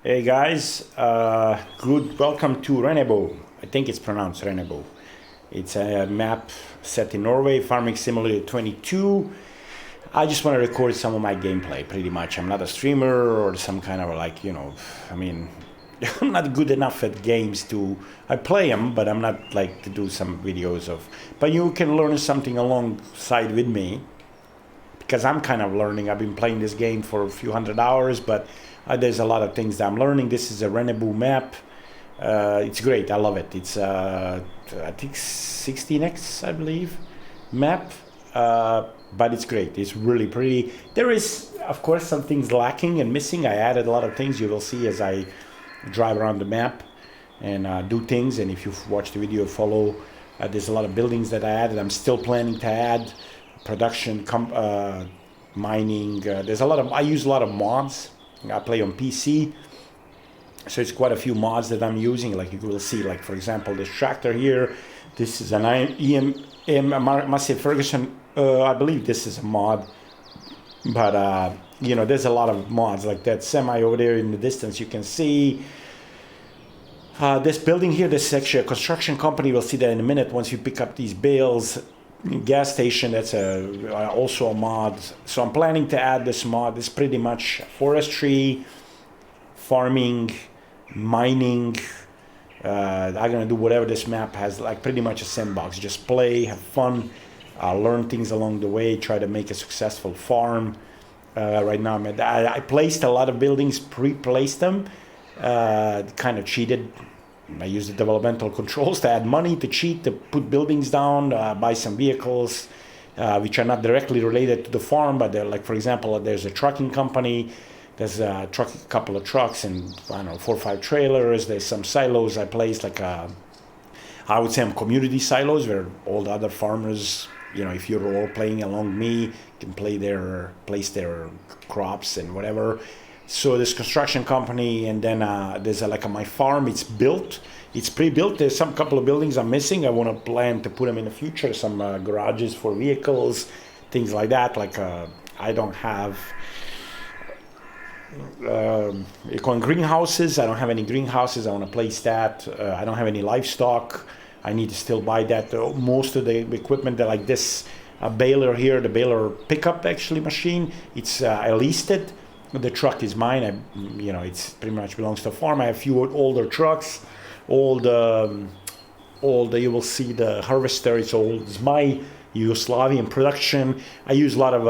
Hey guys, good welcome to Rennebu. I think it's pronounced Rennebu. It's a map set in Norway, Farming Simulator 22. I just want to record some of my gameplay, pretty much. I'm not a streamer or some kind of I'm not good enough at games I play them, but I'm not like to do some videos of, but you can learn something alongside with me, because I'm kind of learning. I've been playing this game for a few hundred hours, but there's a lot of things that I'm learning. This is a Rennebu map. It's great. I love it. It's I think 16x, I believe, map. But it's great. It's really pretty. There is, of course, some things lacking and missing. I added a lot of things. You will see as I drive around the map and do things. And if you've watched the video, follow. There's a lot of buildings that I added. I'm still planning to add production, mining. There's a lot of. I use a lot of mods. I play on PC, so it's quite a few mods that I'm using. Like you will see, like for example, this tractor here. This is an Massey Ferguson. I believe this is a mod, but there's a lot of mods like that semi over there in the distance. You can see this building here. This is actually a construction company. We'll see that in a minute once you pick up these bales. Gas station, that's also a mod. So I'm planning to add this mod. It's pretty much forestry, farming, mining. I'm gonna do whatever this map has, like pretty much a sandbox. Just play, have fun, learn things along the way, try to make a successful farm. Right now I placed a lot of buildings, pre-placed them, kind of cheated. I use the developmental controls to add money, to cheat, to put buildings down, buy some vehicles, which are not directly related to the farm, but they're like, for example, there's a trucking company, there's a couple of trucks and, I don't know, 4 or 5 trailers, there's some silos I placed, I would say community silos where all the other farmers, if you're all playing along me, can place their crops and whatever. So this construction company, and then there's my farm. It's built. It's pre-built. There's some couple of buildings I'm missing. I want to plan to put them in the future. Some garages for vehicles, things like that. I don't have. You call them greenhouses. I don't have any greenhouses. I want to place that. I don't have any livestock. I need to still buy that. Most of the equipment that like this baler here, the baler pickup actually machine. I leased it. The truck is mine. It's pretty much belongs to a farm. I have a few older trucks. You will see the harvester. It's old. It's my Yugoslavian production. I use a lot of.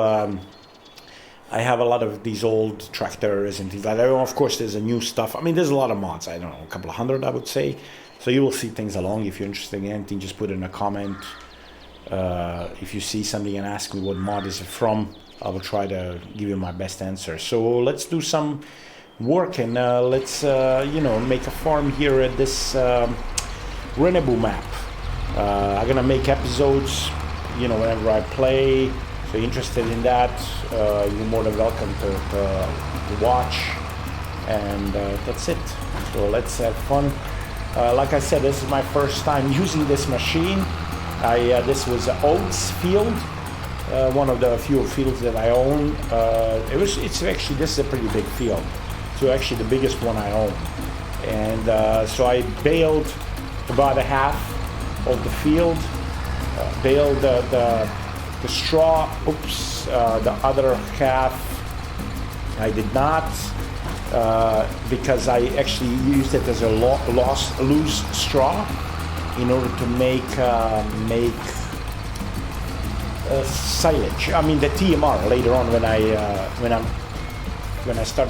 I have a lot of these old tractors and things like that. Of course, there's a new stuff. I mean, there's a lot of mods. I don't know, a couple of hundred, I would say. So you will see things along. If you're interested in anything, just put in a comment. If you see something and ask me what mod is it from, I will try to give you my best answer. So let's do some work and let's make a farm here at this Rennebu map. I'm gonna make episodes, whenever I play. So interested in that, you're more than welcome to watch. And that's it. So let's have fun. Like I said, this is my first time using this machine. This was Oats Field. One of the few fields that I own. This is a pretty big field. So actually the biggest one I own. And so I baled about a half of the field, baled the straw. The other half I did not, because I actually used it as a loose straw in order to make silage. I mean the TMR later on when I start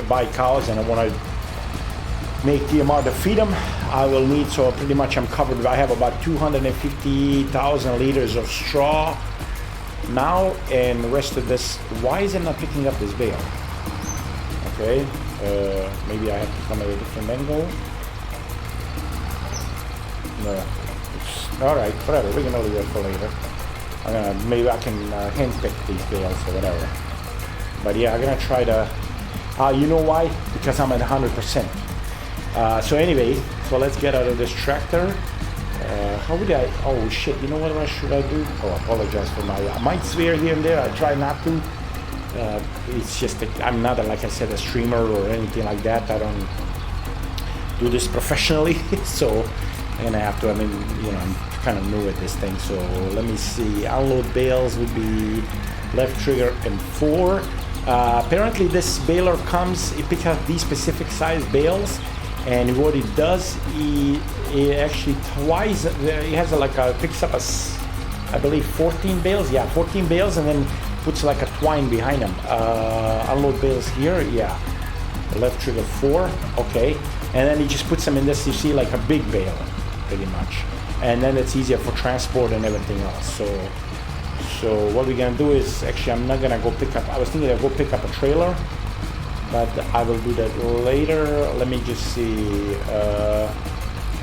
buy cows and I want to make TMR to feed them, I will need. So pretty much I'm covered. I have about 250,000 liters of straw now, and the rest of this. Why is it not picking up this bale? Okay, maybe I have to come at a different angle. No, all right, whatever. We're gonna leave that for later. Maybe I can hand pick these bales or whatever. But yeah, I'm gonna try to. You know why? Because I'm at 100%. So anyway, so let's get out of this tractor. How would I? Oh shit! You know what should I do? Oh, I apologize for I might swear here and there. I try not to. It's just I'm not, like I said, a streamer or anything like that. I don't do this professionally, so, and I have to, I mean, you know, I'm kind of new at this thing. So let me see, unload bales would be left trigger and 4. Apparently this baler comes, it picks up these specific size bales, and what it does, it actually twice, it has picks up I believe 14 bales, yeah, 14 bales, and then puts like a twine behind them. Unload bales here, yeah, left trigger 4, okay, and then he just puts them in this, you see, like a big bale, pretty much, and then it's easier for transport and everything else. So what we're gonna do is, actually I'm not gonna go pick up, I was thinking I'll go pick up a trailer, but I will do that later. Let me just see,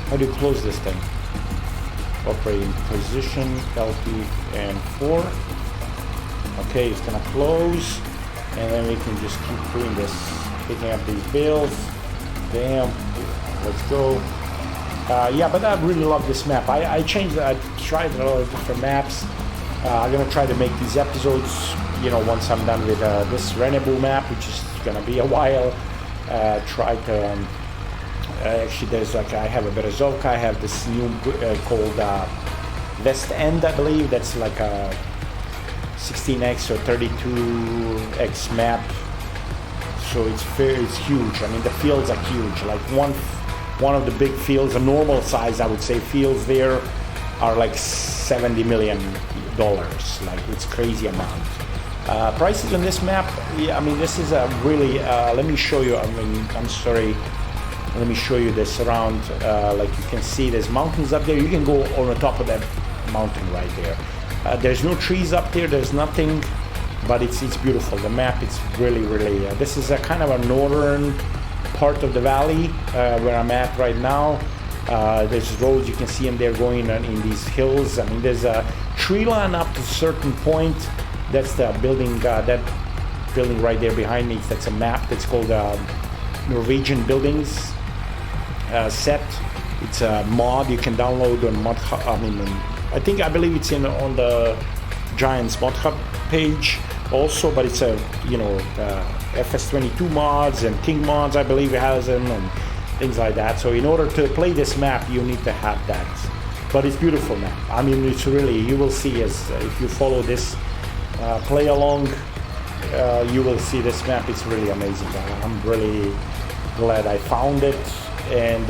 how do you close this thing? Operating position, LT and 4. Okay, it's gonna close, and then we can just keep doing this, picking up these bales. Damn, let's go. Yeah, but I really love this map. I changed, I tried a lot of different maps. I'm gonna try to make these episodes, you know, once I'm done with this Rennebu map, which is gonna be a while. Try to, actually there's like, I have a Berezovka, I have this new called West End, I believe. That's like a 16x or 32x map. So it's huge. I mean, the fields are huge. Like one of the big fields, a normal size, I would say, fields there are like $70 million. Like, it's crazy amount. Prices on this map, yeah, I mean, this is a really, let me show you, I mean, I'm sorry, let me show you this around. Like you can see there's mountains up there. You can go on the top of that mountain right there. There's no trees up there, there's nothing, but it's beautiful. The map, it's really, this is a kind of a northern part of the valley where I'm at right now. There's roads, you can see them there going in these hills. I mean, there's a tree line up to a certain point. That's the building, that building right there behind me. That's a map that's called Norwegian Buildings Set. It's a mod you can download on Mod Hub. I believe it's on the Giants Mod Hub page also, but it's a, you know, FS22 mods and King mods, I believe it has them, and things like that. So in order to play this map, you need to have that. But it's beautiful map. I mean, it's really, you will see, as if you follow this play along, you will see this map. It's really amazing. I'm really glad I found it. And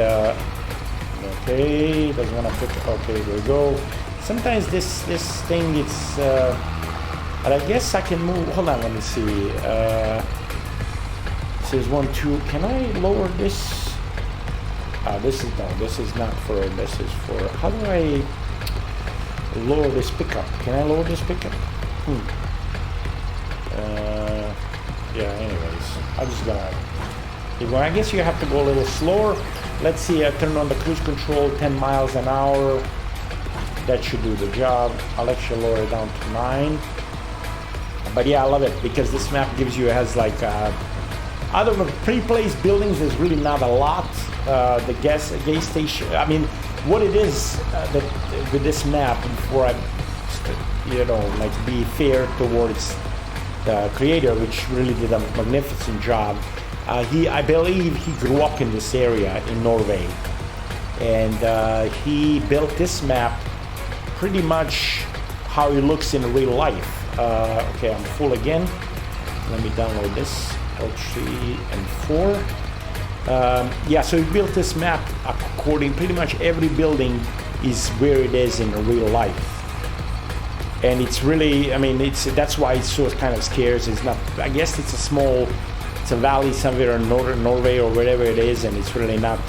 okay, doesn't want to pick. Okay, there we go. Sometimes this thing, it's but I guess I can move. Hold on, let me see. It says 1, 2. Can I lower this? This is not for, this is for, how do I lower this pickup? Can I lower this pickup? Yeah, anyways, I'm just gonna, I guess you have to go a little slower. Let's see, I turn on the cruise control, 10 miles an hour. That should do the job. I'll actually lower it down to 9. But yeah, I love it because this map gives you, has like, out of the pre-placed buildings, there's really not a lot. The gas station, I mean, what it is that with this map, before I, you know, like, be fair towards the creator, which really did a magnificent job. I believe he grew up in this area in Norway, and he built this map pretty much how it looks in real life. Okay, I'm full again. Let me download this. L3 and 4. Yeah, so he built this map according, pretty much every building is where it is in real life. And it's really, I mean, that's why it's so kind of scarce. It's not, I guess it's a valley somewhere in northern Norway or wherever it is, and it's really not,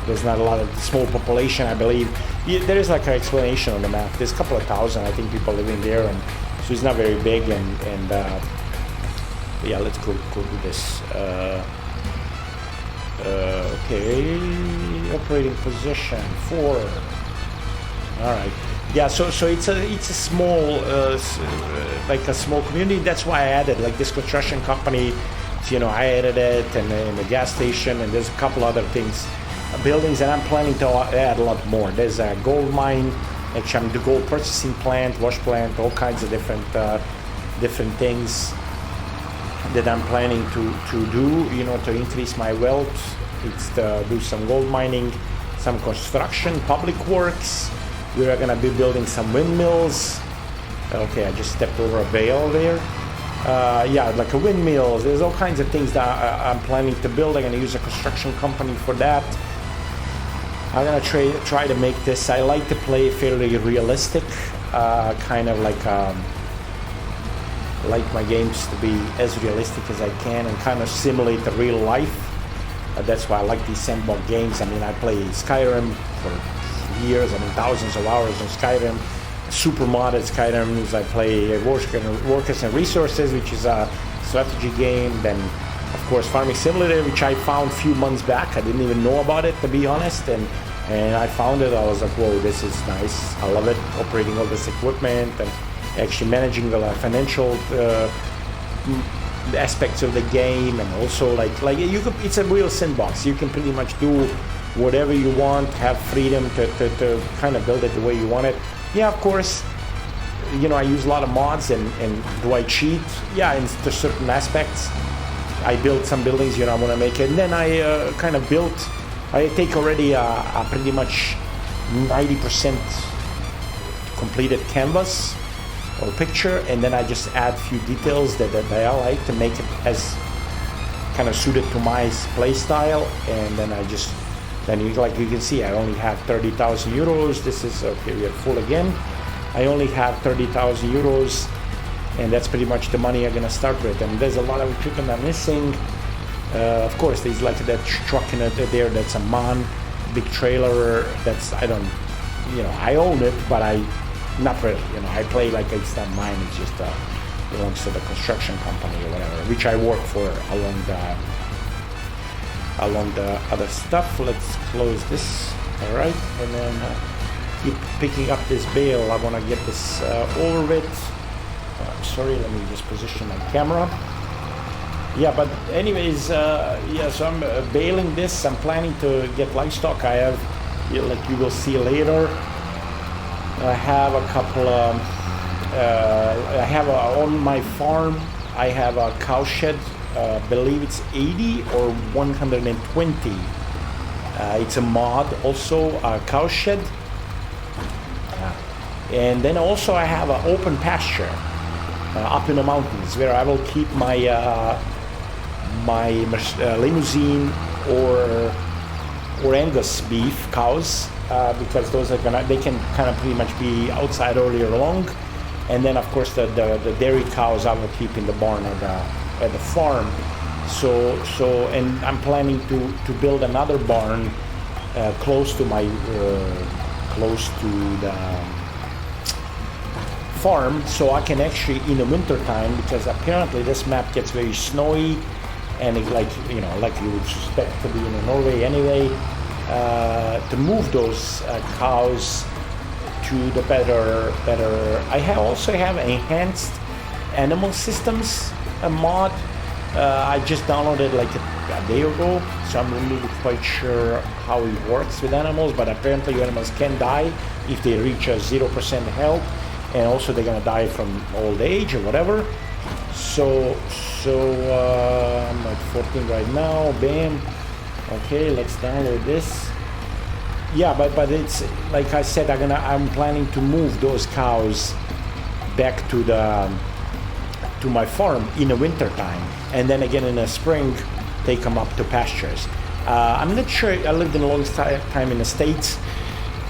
there's not a lot of small population, I believe. There is like an explanation on the map. There's a couple of thousand, I think, people living there, and so it's not very big, and yeah, let's go do this. Okay, operating position 4. All right. Yeah, so it's a small, like a small community. That's why I added, like, this construction company. So, you know, I added it, and the gas station, and there's a couple other things, buildings, and I'm planning to add a lot more. There's a gold mine, actually, the gold processing plant, wash plant, all kinds of different things. that I'm planning to do, to increase my wealth. It's to do some gold mining, some construction, public works. We are gonna be building some windmills. Okay, I just stepped over a bale there. Yeah, like a windmill. There's all kinds of things that I'm planning to build. I'm gonna use a construction company for that. I'm gonna try to make this. I like to play fairly realistic, kind of like my games to be as realistic as I can and kind of simulate the real life. That's why I like these sandbox games. I mean, I play Skyrim for years. I mean, thousands of hours on Skyrim. Super modded Skyrim. I play Workers and Resources, which is a strategy game. Then, of course, Farming Simulator, which I found a few months back. I didn't even know about it, to be honest. And I found it. I was like, whoa, this is nice. I love it. Operating all this equipment and actually managing the financial aspects of the game, and also it's a real sandbox. You can pretty much do whatever you want, have freedom to kind of build it the way you want it. Yeah, of course, I use a lot of mods, and do I cheat? Yeah, in certain aspects. I build some buildings, I want to make it, and then I I take already a pretty much 90% completed canvas or picture, and then I just add a few details that I like to make it as kind of suited to my play style. And then like you can see, I only have 30,000 euros. This is okay, we are full again. I only have 30,000 euros, and that's pretty much the money I'm gonna start with. And there's a lot of equipment I'm missing. Of course, there's like that truck in it there, that's a MAN, big trailer. That's, I don't, I own it, but not really, I play like it's not mine. It's just belongs to the construction company or whatever, which I work for along the other stuff. Let's close this. All right, and then keep picking up this bale. I want to get this over with. Sorry, let me just position my camera. Yeah, but anyways, so I'm baling this. I'm planning to get livestock. I have, like you will see later, I have a couple of, on my farm, I have a cow shed, believe it's 80 or 120. It's a mod, also a cow shed. And then also I have an open pasture up in the mountains where I will keep my limousine or Angus beef cows. Because those are they can kind of pretty much be outside earlier along, and then of course the dairy cows I will keep in the barn at the farm. So and I'm planning to build another barn close to the farm, so I can actually in the winter time, because apparently this map gets very snowy, and like you would suspect to be in Norway anyway. To move those cows to the better. I also have enhanced animal systems mod. I just downloaded like a day ago, so I'm really quite sure how it works with animals. But apparently, animals can die if they reach a 0% health, and also they're gonna die from old age or whatever. So I'm at 14 right now. Bam. Okay, let's download this. Yeah, but it's like I said, I'm planning to move those cows back to my farm in the winter time, and then again in the spring take them up to pastures. I'm not sure. I lived in a long time in the States.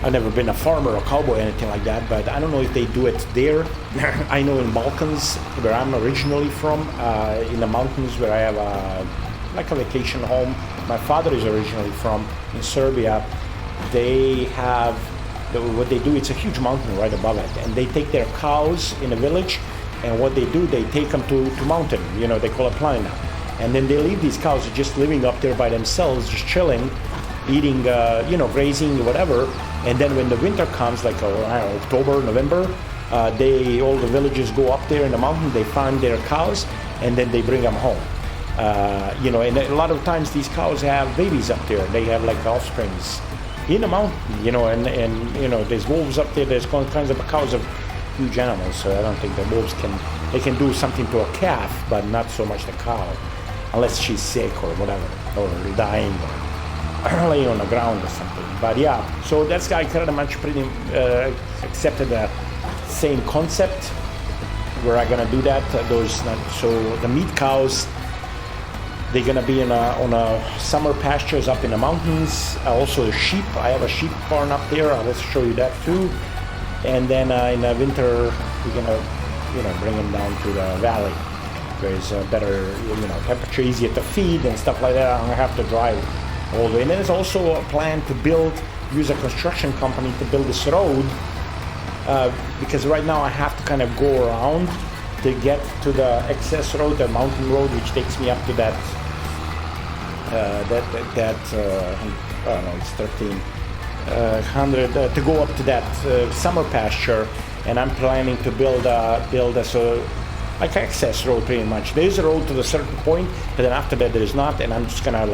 I've never been a farmer or cowboy or anything like that, but I don't know if they do it there. I know in Balkans, where I'm originally from, in the mountains where I have a vacation home. My father is originally from, in Serbia. They have, what they do, it's a huge mountain right above it, and they take their cows in a village, and what they do, they take them to mountain, they call it planina. And then they leave these cows just living up there by themselves, just chilling, eating, grazing, whatever. And then when the winter comes, like October, November, all the villagers go up there in the mountain, they find their cows, and then they bring them home. And a lot of times these cows have babies up there. They have like offsprings in the mountain, and there's wolves up there. There's all kinds of cows of huge animals, so I don't think the wolves they can do something to a calf, but not so much the cow, unless she's sick or whatever, or dying, or laying on the ground or something. But yeah, so that's I kind of much pretty accepted the same concept where I'm gonna do that. So the meat cows, they're gonna be on a summer pastures up in the mountains. Also the sheep, I have a sheep barn up there. I'll show you that too. And then in the winter, we're gonna bring them down to the valley. There's a better, temperature, easier to feed and stuff like that. I don't have to drive all the way. And then there's also a plan to use a construction company to build this road, because right now I have to kind of go around to get to the access road, the mountain road, which takes me up to that. I don't know, it's 1300 to go up to that summer pasture, and I'm planning to build a like access road pretty much. There's a road to a certain point, but then after that there is not, and I'm just gonna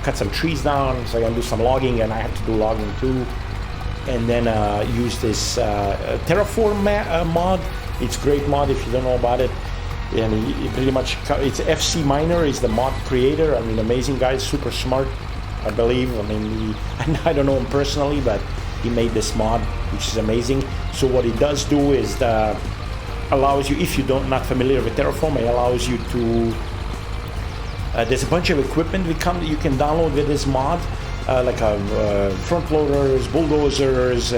cut some trees down, so I'm gonna do some logging, and I have to do logging too, and then use this Terraform mod. It's a great mod if you don't know about it. And he pretty much, it's FC Miner is the mod creator. I mean, amazing guy, super smart, I believe. I mean, I don't know him personally, but he made this mod, which is amazing. So what it does do is allows you, if you're not familiar with Terraform, it allows you to, there's a bunch of equipment you can download with this mod, like front loaders, bulldozers,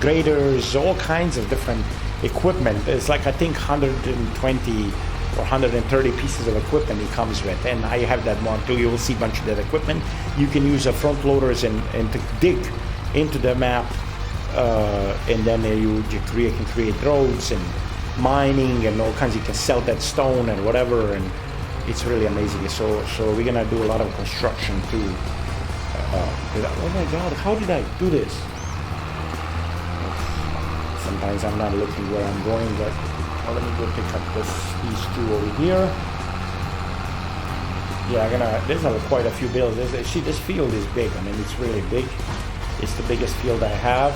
graders, all kinds of different equipment. It's like, I think 120 or 130 pieces of equipment it comes with, and I have that mod too. You will see a bunch of that equipment. You can use the front loaders and to dig into the map, and then you can create roads and mining and all kinds. You can sell that stone and whatever, and it's really amazing. So we're gonna do a lot of construction too. Oh my God, how did I do this? Sometimes I'm not looking where I'm going, but let me go pick up these two over here. Yeah, there's quite a few bales. See, this field is big. I mean, it's really big. It's the biggest field I have.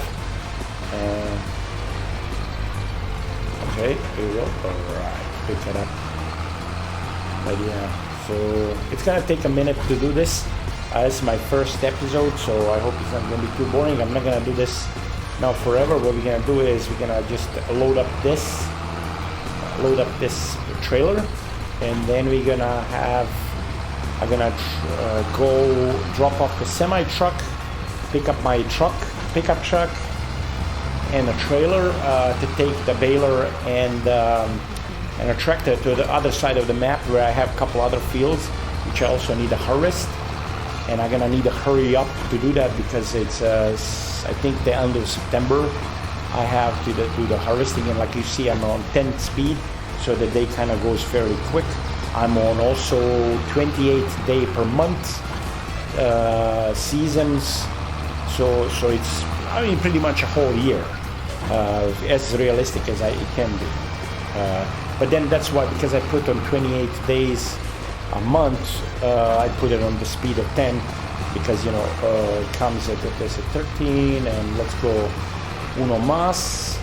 Okay, here we go. All right, pick it up. But yeah, so it's gonna take a minute to do this. It's my first episode, so I hope it's not gonna be too boring. I'm not gonna do this now forever. What we're gonna do is we're gonna just load up this trailer, and then I'm gonna go drop off the semi truck, pick up my pickup truck, and a trailer to take the baler and a tractor to the other side of the map where I have a couple other fields which I also need to harvest, and I'm gonna need to hurry up to do that because it's I think the end of September I have to do the harvesting, and like you see I'm on 10 speed, so the day kind of goes fairly quick. I'm on also 28 day per month seasons, so it's, I mean, pretty much a whole year, as realistic as it can be. But then that's why, because I put on 28 days a month, I put it on the speed of 10, because it comes at there's a 13, and let's go uno más.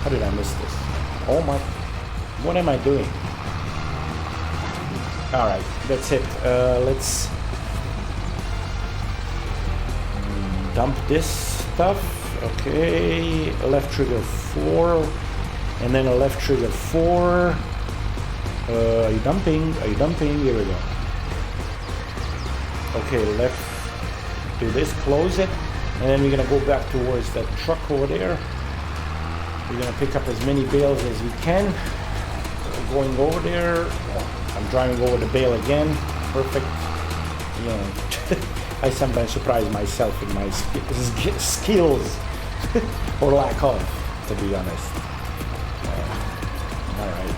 How did I miss this? Oh my, what am I doing? All right, that's it. Let's dump this stuff. Okay, left trigger 4, and then a left trigger 4. Are you dumping? Are you dumping? Here we go. Okay, left, do this, close it, and then we're gonna go back towards that truck over there. We're gonna pick up as many bales as we can. Going over there. I'm driving over the bale again. Perfect. I sometimes surprise myself in my skills or lack of, to be honest. All right,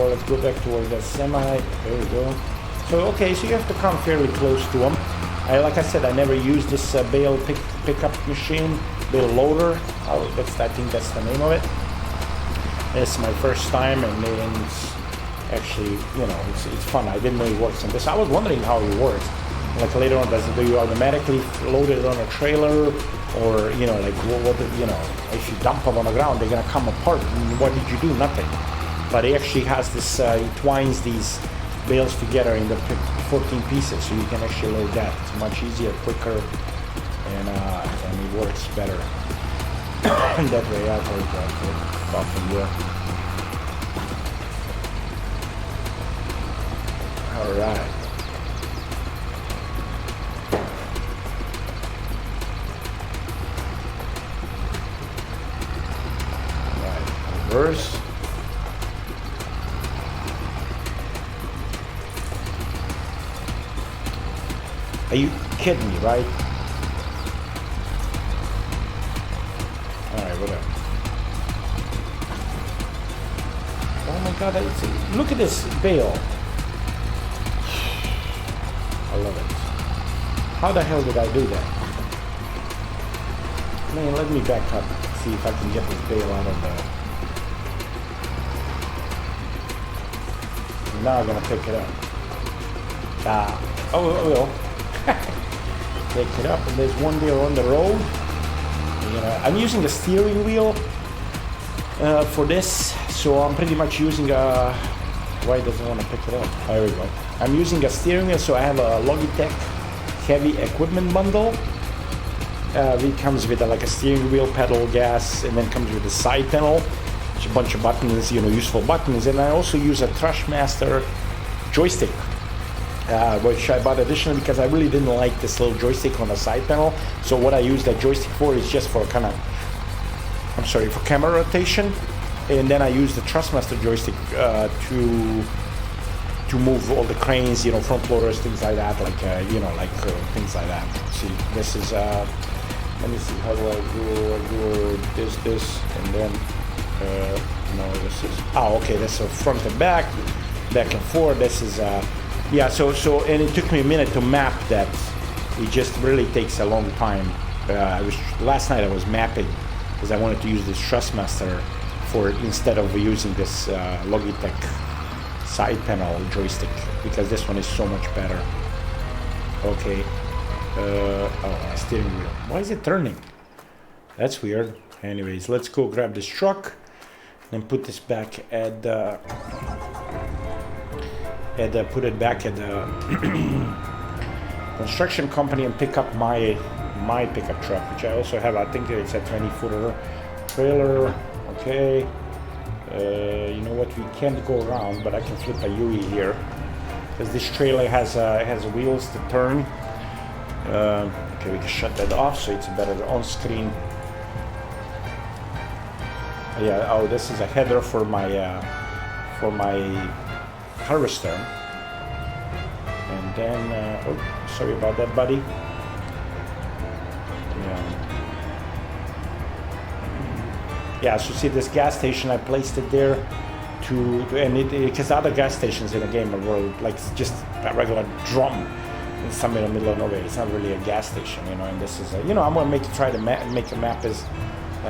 let's go back towards that semi. There we go. So okay, so you have to come fairly close to them. Like I said, I never used this bale pickup machine, bale loader. I think that's the name of it. It's my first time, and it's actually, it's fun. I didn't know it works on this. I was wondering how it works. Like later on, do you automatically load it on a trailer, or you know, like you know, if you dump them on the ground, they're gonna come apart. And what did you do? Nothing. But it actually has this. It twines these bales together in the 14 pieces, so you can actually load that. It's much easier, quicker, and it works better that way. I've heard that often, yeah. All right. Reverse. Are you kidding me, right? Alright, whatever. Oh my god, look at this bale. I love it. How the hell did I do that? Man, let me back up, see if I can get this bale out of the... Now I'm gonna pick it up. Oh, I will. Pick it up, and there's one there on the road. I'm using the steering wheel for this, so I'm pretty much using a... Why doesn't want to pick it up? There we go. I'm using a steering wheel, so I have a Logitech heavy equipment bundle. It comes with like a steering wheel, pedal, gas, and then comes with a side panel. A bunch of buttons, useful buttons, and I also use a Thrustmaster joystick, which I bought additionally because I really didn't like this little joystick on the side panel. So what I use that joystick for is just for for camera rotation, and then I use the Thrustmaster joystick to move all the cranes, front loaders, things like that, things like that. See, this is let me see, how do I do this, and then. No, this is okay. This is front and back and forth. This is yeah. So and it took me a minute to map that. It just really takes a long time. Last night I was mapping because I wanted to use this Thrustmaster for instead of using this Logitech side panel joystick, because this one is so much better. Okay. Steering wheel. Why is it turning? That's weird. Anyways, let's go grab this truck and put this back at the put it back at the construction company and pick up my pickup truck, which I also have. I think it's a 20-footer trailer. Okay. You know what? We can't go around, but I can flip a UE here because this trailer has wheels to turn. Okay, we can shut that off so it's better on screen. Yeah. Oh, this is a header for my harvester. And then, oh, sorry about that, buddy. Yeah. So see this gas station, I placed it there because other gas stations in the game were like just a regular drum in somewhere in the middle of nowhere. It's not really a gas station, and this is I'm gonna try to make a map as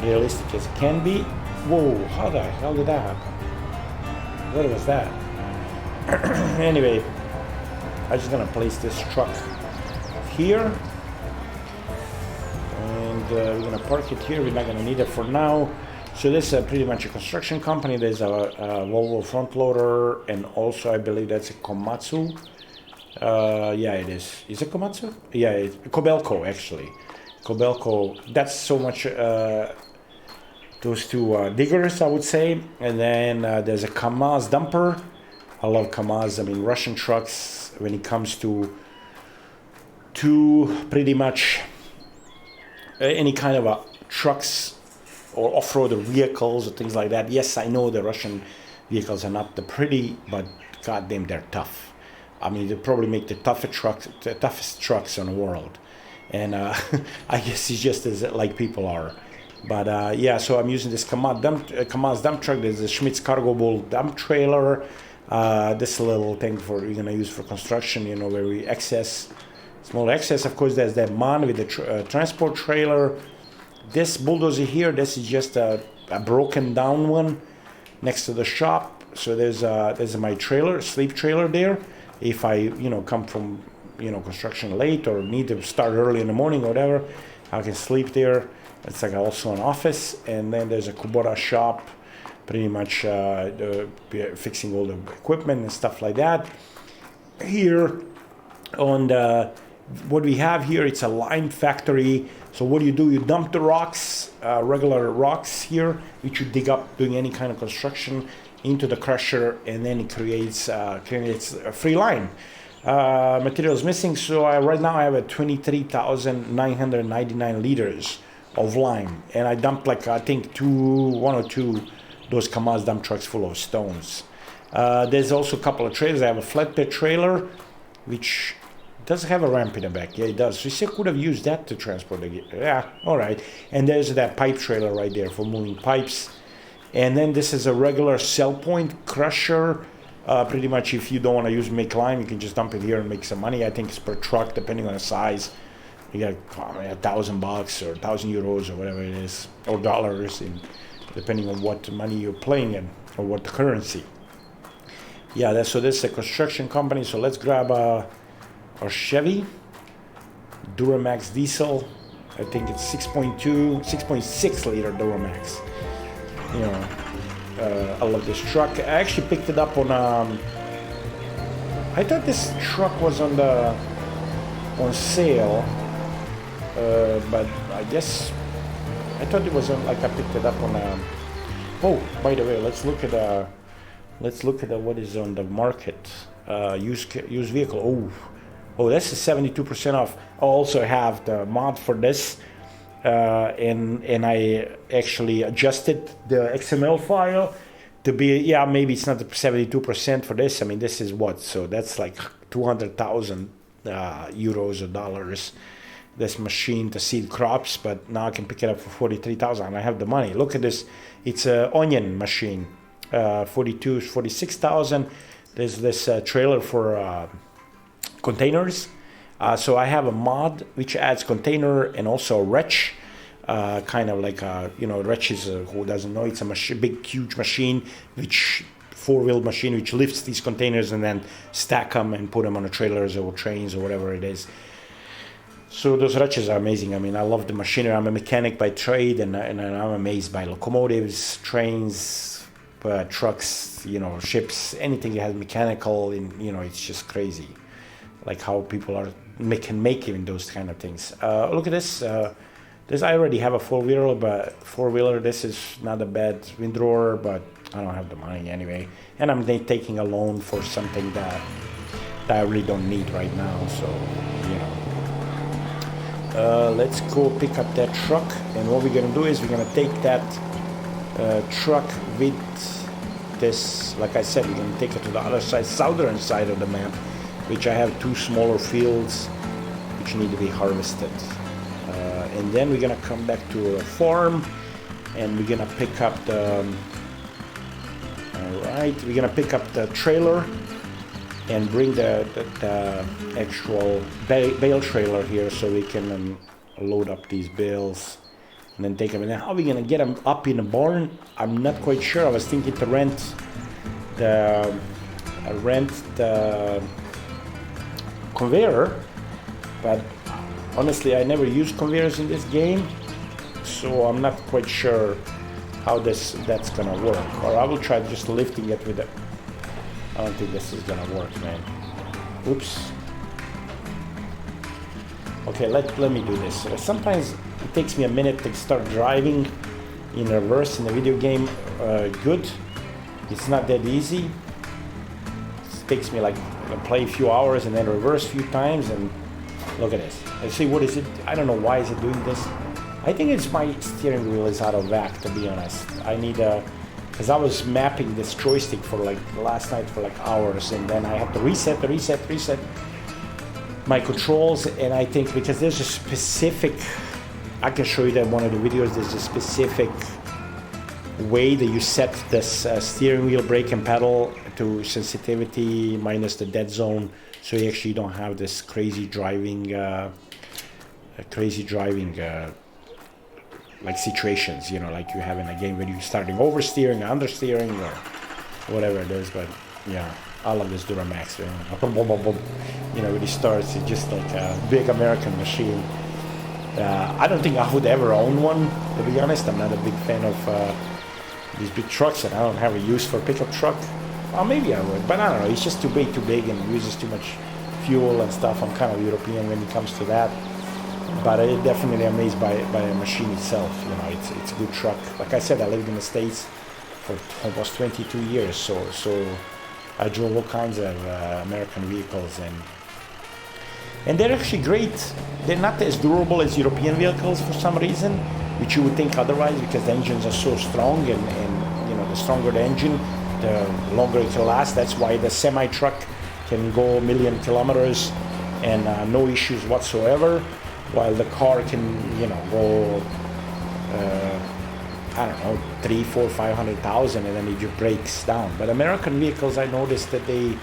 realistic as it can be. Whoa, how the hell did that happen? What was that? Anyway, I'm just gonna place this truck here, and we're gonna park it here. We're not gonna need it for now. So this is pretty much a construction company. There's a Volvo front loader, and also I believe that's a Komatsu. Yeah, it is. Is it Komatsu? Yeah, it's Kobelco actually. Kobelco. That's so much. Those two diggers, I would say. And then there's a Kamaz dumper. I love Kamaz. I mean, Russian trucks, when it comes to pretty much any kind of trucks or off-road vehicles or things like that. Yes, I know the Russian vehicles are not the pretty, but goddamn, they're tough. I mean, they probably make the toughest trucks in the world. And I guess it's just as like people are. But yeah, so I'm using this Kamaz dump truck. There's a Schmitz Cargo Bull dump trailer. This little thing we're gonna use for construction, where we small excess. Of course, there's that MAN with the transport trailer. This bulldozer here, this is just a broken down one next to the shop. So there's my trailer, sleep trailer there. If I come from construction late or need to start early in the morning or whatever, I can sleep there. It's like also an office, and then there's a Kubota shop, pretty much fixing all the equipment and stuff like that. Here on what we have here, it's a lime factory. So what do? You dump the rocks, regular rocks here, which you dig up doing any kind of construction, into the crusher, and then it creates a free lime. Materials missing, so right now I have 23,999 liters of lime, and I dumped like I think one or two those Kamaz dump trucks full of stones. There's also a couple of trailers. I have a flatbed trailer, which does have a ramp in the back. Yeah, it does. So you could have used that to transport the. Yeah, all right. And there's that pipe trailer right there for moving pipes. And then this is a regular cell point crusher. Pretty much, if you don't want to make lime, you can just dump it here and make some money. I think it's per truck, depending on the size. You got $1,000 or €1,000 or whatever it is, or dollars, depending on what money you're playing in or what the currency. Yeah, so this is a construction company. So let's grab our Chevy Duramax diesel. I think it's 6.6 liter Duramax. I love this truck. I actually picked it up on. I thought this truck was on sale, but I guess I thought it was on. Like I picked it up on. Oh, by the way, let's look at what is on the market. Used vehicle. Oh, this is 72% off. I also have the mod for this. And I actually adjusted the XML file to be, maybe it's not 72% for this. I mean, this is what? So that's like 200,000 euros or dollars, this machine to seed crops, but now I can pick it up for 43,000. I have the money. Look at this. It's an onion machine, 46,000. There's this trailer for containers. So I have a mod which adds container and also a wretch, kind of like wretch is who doesn't know, it's a big huge machine, four-wheel machine which lifts these containers and then stack them and put them on the trailers or trains or whatever it is. So those wretches are amazing. I mean, I love the machinery. I'm a mechanic by trade, and I'm amazed by locomotives, trains, trucks, ships, anything that has mechanical, it's just crazy. Like how people can make even those kind of things. Look at this. This I already have a four-wheeler. This is not a bad windrower, but I don't have the money anyway. And I'm taking a loan for something that I really don't need right now. So let's go pick up that truck. And what we're gonna do is we're gonna take that truck with this. Like I said, we're gonna take it to the other side, southern side of the map, which I have two smaller fields which need to be harvested. And then we're gonna come back to a farm and we're gonna pick up the, we're gonna pick up the trailer and bring the actual bale trailer here so we can load up these bales and then take them. And then how are we gonna get them up in the barn? I'm not quite sure. I was thinking to rent the conveyor, but honestly I never used conveyors in this game, so I'm not quite sure how that's gonna work. Or I will try just lifting it with it. I don't think this is gonna work, man. Oops. Okay, let me do this. Sometimes it takes me a minute to start driving in reverse in the video game. Good. It's not that easy. It takes me like play a few hours and then reverse a few times, and look at this. I see, what is it? I don't know why is it doing this. I think it's my steering wheel is out of whack, to be honest. I need because I was mapping this joystick for like last night for like hours, and then I have to reset my controls. And I think because there's a specific, I can show you that in one of the videos, there's a specific way that you set this steering wheel, brake and pedal to sensitivity minus the dead zone, so you actually don't have this crazy driving like situations, like you have in a game when you're starting oversteering, understeering, or whatever it is. But Yeah, I love this Duramax. You know, when it starts, it's just like a big American machine. I don't think I would ever own one, to be honest. I'm not a big fan of these big trucks, and I don't have a use for a pickup truck. Or maybe I would, but I don't know. It's just too big, and uses too much fuel and stuff. I'm kind of European when it comes to that. But I'm definitely amazed by the machine itself. You know, it's a good truck. Like I said, I lived in the States for almost 22 years, so I drove all kinds of American vehicles, and they're actually great. They're not as durable as European vehicles for some reason, which you would think otherwise, because the engines are so strong, and you know, the stronger the engine, the longer it can last. That's why the semi-truck can go 1 million kilometers and no issues whatsoever, while the car can, you know, go I don't know, 3, 4, 500,000, and then it just breaks down. But American vehicles, I noticed that they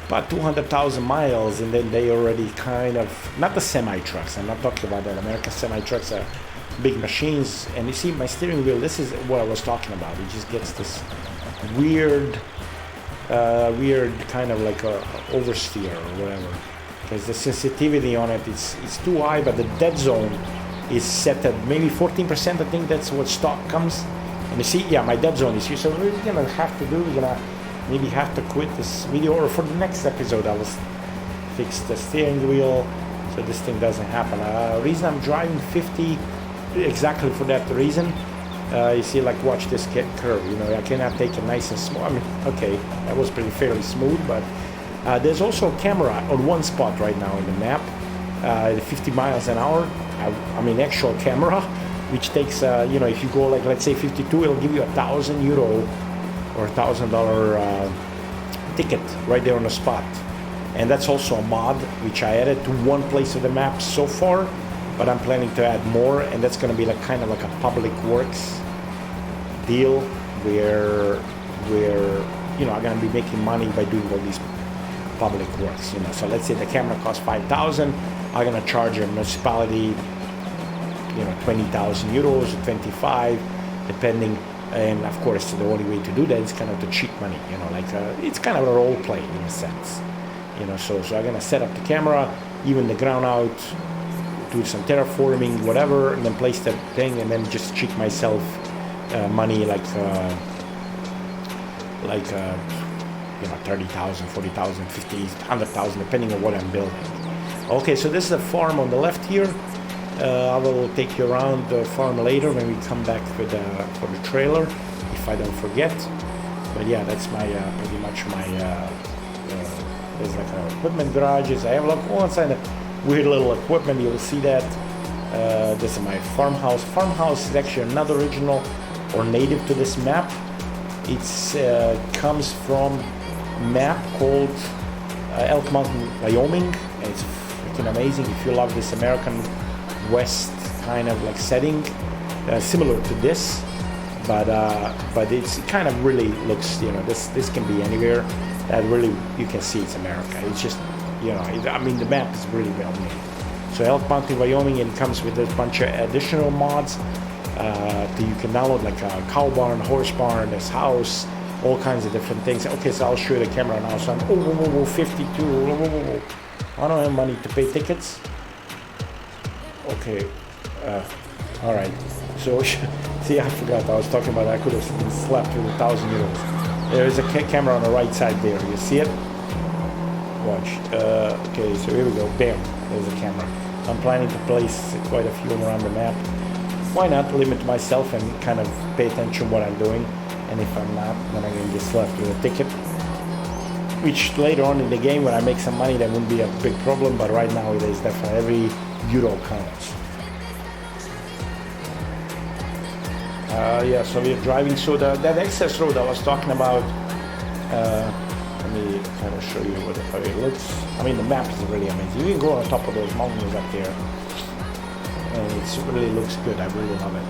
about 200,000 miles, and then they already kind of, not the semi-trucks, I'm not talking about that. American semi-trucks are big machines, and you see my steering wheel, this is what I was talking about. It just gets this weird kind of like a oversteer or whatever, because the sensitivity on it is too high, but the dead zone is set at maybe 14%. I think that's what stock comes. And you see, yeah, my dead zone is here. So what we're gonna have to do, we're gonna maybe have to quit this video, or for the next episode I will fix the steering wheel so this thing doesn't happen. Reason I'm driving 50, exactly for that reason. You see, like, watch this curve, you know, I cannot take it nice and smooth. I mean, okay, that was pretty fairly smooth, but there's also a camera on one spot right now in the map, 50 miles an hour. I mean, actual camera, which takes, you know, if you go like, let's say 52, it'll give you €1,000 or $1,000 ticket right there on the spot. And that's also a mod which I added to one place of the map so far, but I'm planning to add more, and that's going to be like kind of like a public works deal where you know, I'm going to be making money by doing all these public works, you know. So let's say the camera costs 5,000, I'm going to charge a municipality, you know, €20,000 or 25, depending. And of course, the only way to do that is kind of to cheat money, you know, like it's kind of a role play in a sense, you know. So I'm gonna set up the camera, even the ground out, do some terraforming, whatever, and then place that thing, and then just cheat myself money, like you know, 30,000, 40,000, 50, 100,000, depending on what I'm building. Okay, so this is a farm on the left here. I will take you around the farm later when we come back for the trailer, if I don't forget. But yeah, that's my pretty much my there's like an equipment garages. I have like one side of weird little equipment. You'll see that. This is my farmhouse. Farmhouse is actually not original or native to this map. It's comes from a map called Elk Mountain, Wyoming, and it's freaking amazing. If you love this American West kind of like setting, similar to this, but it kind of really looks, you know, this can be anywhere. That really, you can see it's America. It's just, you know, I mean, the map is really well made. So Elk Mountain, Wyoming, and it comes with a bunch of additional mods that you can download, like a cow barn, horse barn, this house, all kinds of different things. Okay, so I'll show you the camera now. So I'm 52. I don't have money to pay tickets. Okay, all right. So see, I forgot. I was talking about I could have been slapped with €1,000. There is a camera on the right side there. You see it? Watch. Okay, so here we go. Bam. There's a camera. I'm planning to place quite a few around the map. Why not limit myself and kind of pay attention to what I'm doing? And if I'm not, then I'm going to get slapped with a ticket. Which later on in the game, when I make some money, that wouldn't be a big problem. But right now, it is definitely every euro counts. Yeah, so we're driving. So that access road I was talking about, let me kind of show you how it looks. I mean, the map is really amazing. You can go on top of those mountains up there, and it really looks good. I really love it.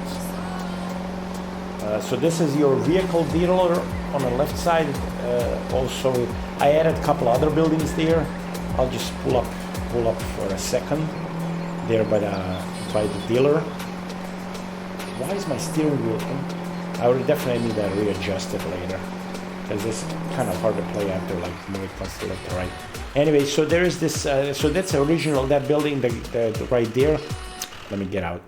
So this is your vehicle dealer on the left side. Also, I added a couple other buildings there. I'll just pull up for a second there by the dealer. Why is my steering wheel in? I will definitely need to readjust it later, because it's kind of hard to play after like move it constantly left to right. Anyway, so there is this, so that's original, that building the right there. Let me get out.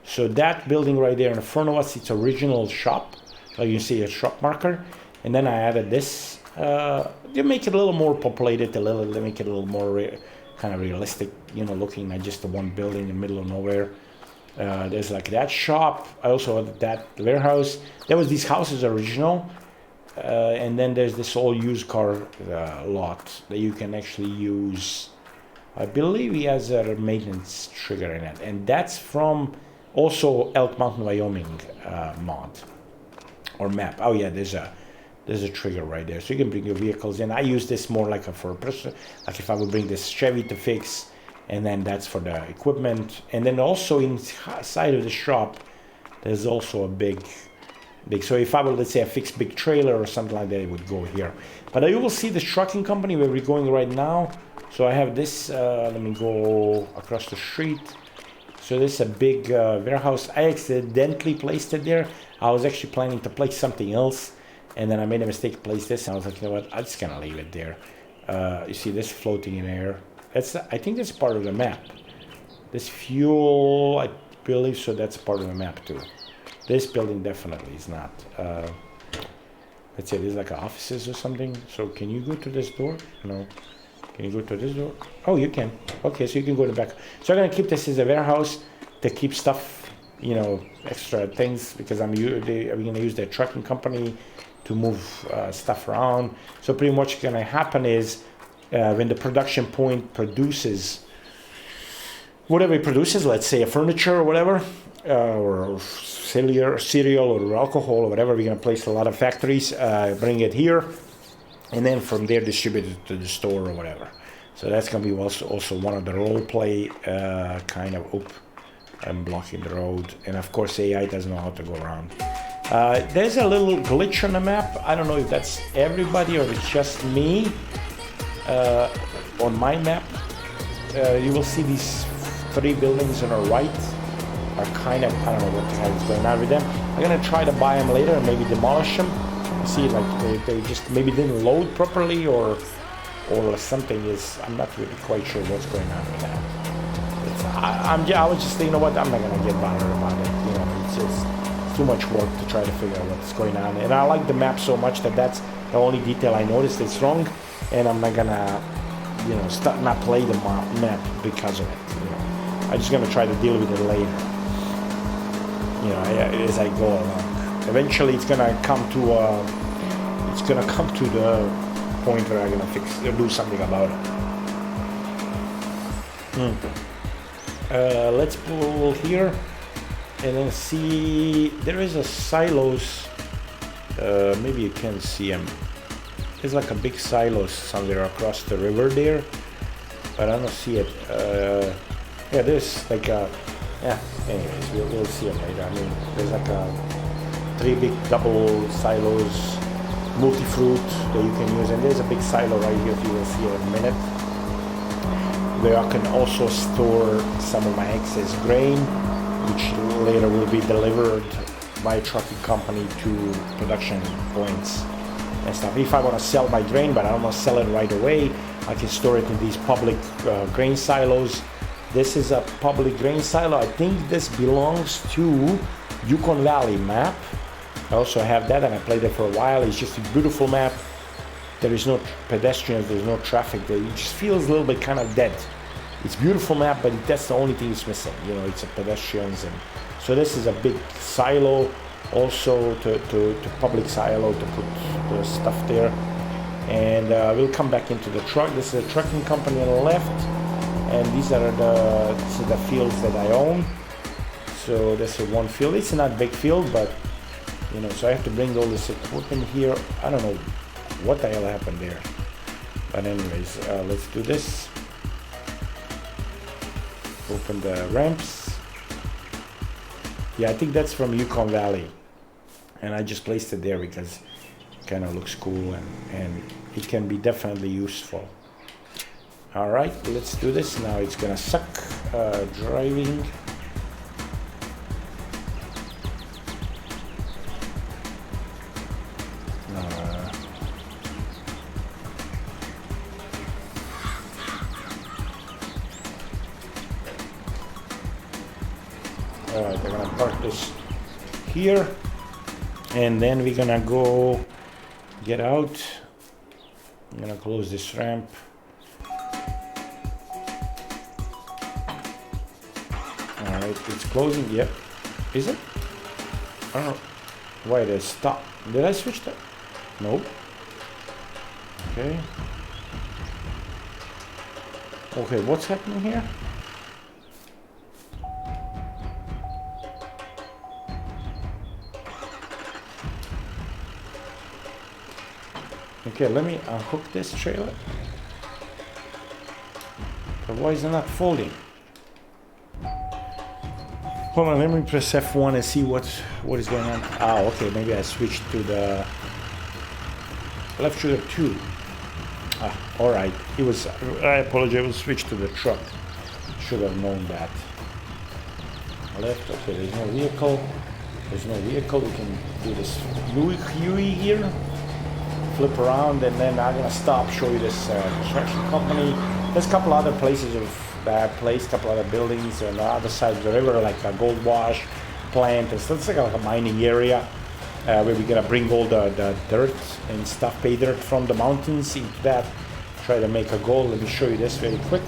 So that building right there in front of us, it's original shop. So you see a shop marker. And then I added this. You make it a little more populated, they make it a little more kind of realistic, you know, looking not just the one building in the middle of nowhere. There's like that shop. I also had that warehouse. There was these houses original. And then there's this old used car lot that you can actually use. I believe he has a maintenance trigger in it, and that's from also Elk Mountain, Wyoming mod or map. Oh yeah, there's a trigger right there, so you can bring your vehicles in. I use this more like for a person, like if I would bring this Chevy to fix, and then that's for the equipment. And then also inside of the shop, there's also a big. So if I would, let's say, I fix big trailer or something like that, it would go here. But you will see the trucking company where we're going right now. So I have this, let me go across the street. So this is a big warehouse. I accidentally placed it there. I was actually planning to place something else. And then I made a mistake, placed this. And I was like, you know what, I'm just gonna leave it there. You see this floating in air. I think that's part of the map. This fuel, I believe, so that's part of the map too. This building definitely is not. Let's say there's like offices or something. So can you go to this door? No. Can you go to this door? Oh, you can. Okay, so you can go to the back. So I'm gonna keep this as a warehouse to keep stuff, you know, extra things, because I'm gonna use the trucking company to move stuff around. So pretty much what's gonna happen is when the production point produces whatever it produces, let's say a furniture or whatever, or cereal or alcohol or whatever, we're going to place a lot of factories, bring it here, and then from there distribute it to the store or whatever. So that's going to be also one of the role play kind of, I'm blocking the road. And of course AI doesn't know how to go around. There's a little glitch on the map. I don't know if that's everybody or it's just me. On my map, you will see these 3 buildings on our right are kind of, I don't know what the hell is going on with them. I'm gonna try to buy them later and maybe demolish them. See, like they just maybe didn't load properly or something is, I'm not really quite sure what's going on with that. I was just thinking, you know what, I'm not gonna get bothered about it. You know, it's too much work to try to figure out what's going on. And I like the map so much that that's the only detail I noticed it's wrong, and I'm not gonna, you know, not play the map because of it. You know, I'm just gonna try to deal with it later. You know, as I go along. Eventually, it's gonna come to the point where I'm gonna do something about it. Let's pull here and then see. There is a silos. Maybe you can see them. There's like a big silos somewhere across the river there, but I don't see it. Yeah, there's like a. Yeah, anyways, we'll see it later. I mean, there's like 3 big double silos, multi-fruit that you can use, and there's a big silo right here, if you will see it in a minute, where I can also store some of my excess grain, which later will be delivered by a trucking company to production points and stuff. If I want to sell my grain, but I don't want to sell it right away, I can store it in these public grain silos. This is a public grain silo. I think this belongs to Yukon Valley map. I also have that, and I played it for a while. It's just a beautiful map. There is no pedestrians, there's no traffic there. It just feels a little bit kind of dead. It's a beautiful map, but that's the only thing it's missing. You know, it's a pedestrians, and so this is a big silo, also to public silo to put the stuff there. And we'll come back into the truck. This is a trucking company on the left. And these are the fields that I own. So this is one field. It's not a big field, but you know, so I have to bring all this equipment here. I don't know what the hell happened there. But anyways, let's do this. Open the ramps. Yeah, I think that's from Yukon Valley. And I just placed it there because it kind of looks cool and it can be definitely useful. All right, let's do this. Now it's gonna suck driving. All right, I'm gonna park this here, and then we're gonna go get out. I'm gonna close this ramp. All right, it's closing. Yep. Is it? I don't know. Why did it stop? Did I switch that? Nope. Okay. Okay, what's happening here? Okay, let me unhook this trailer. But why is it not folding? Hold on, let me press F1 and see what is going on. Ah, okay, maybe I switched to the left trigger 2. Ah, all right. It was. I apologize. It was switched to the truck. Should have known that. Left. Okay. There's no vehicle. There's no vehicle. We can do this Huey here. Flip around, and then I'm gonna stop. Show you this construction company. There's a couple other places of that place. Couple other buildings on the other side of the river, like a gold wash plant. And so it's like a mining area. Where we're gonna bring all the dirt and stuff, pay dirt from the mountains into that, try to make a gold. Let me show you this very quick.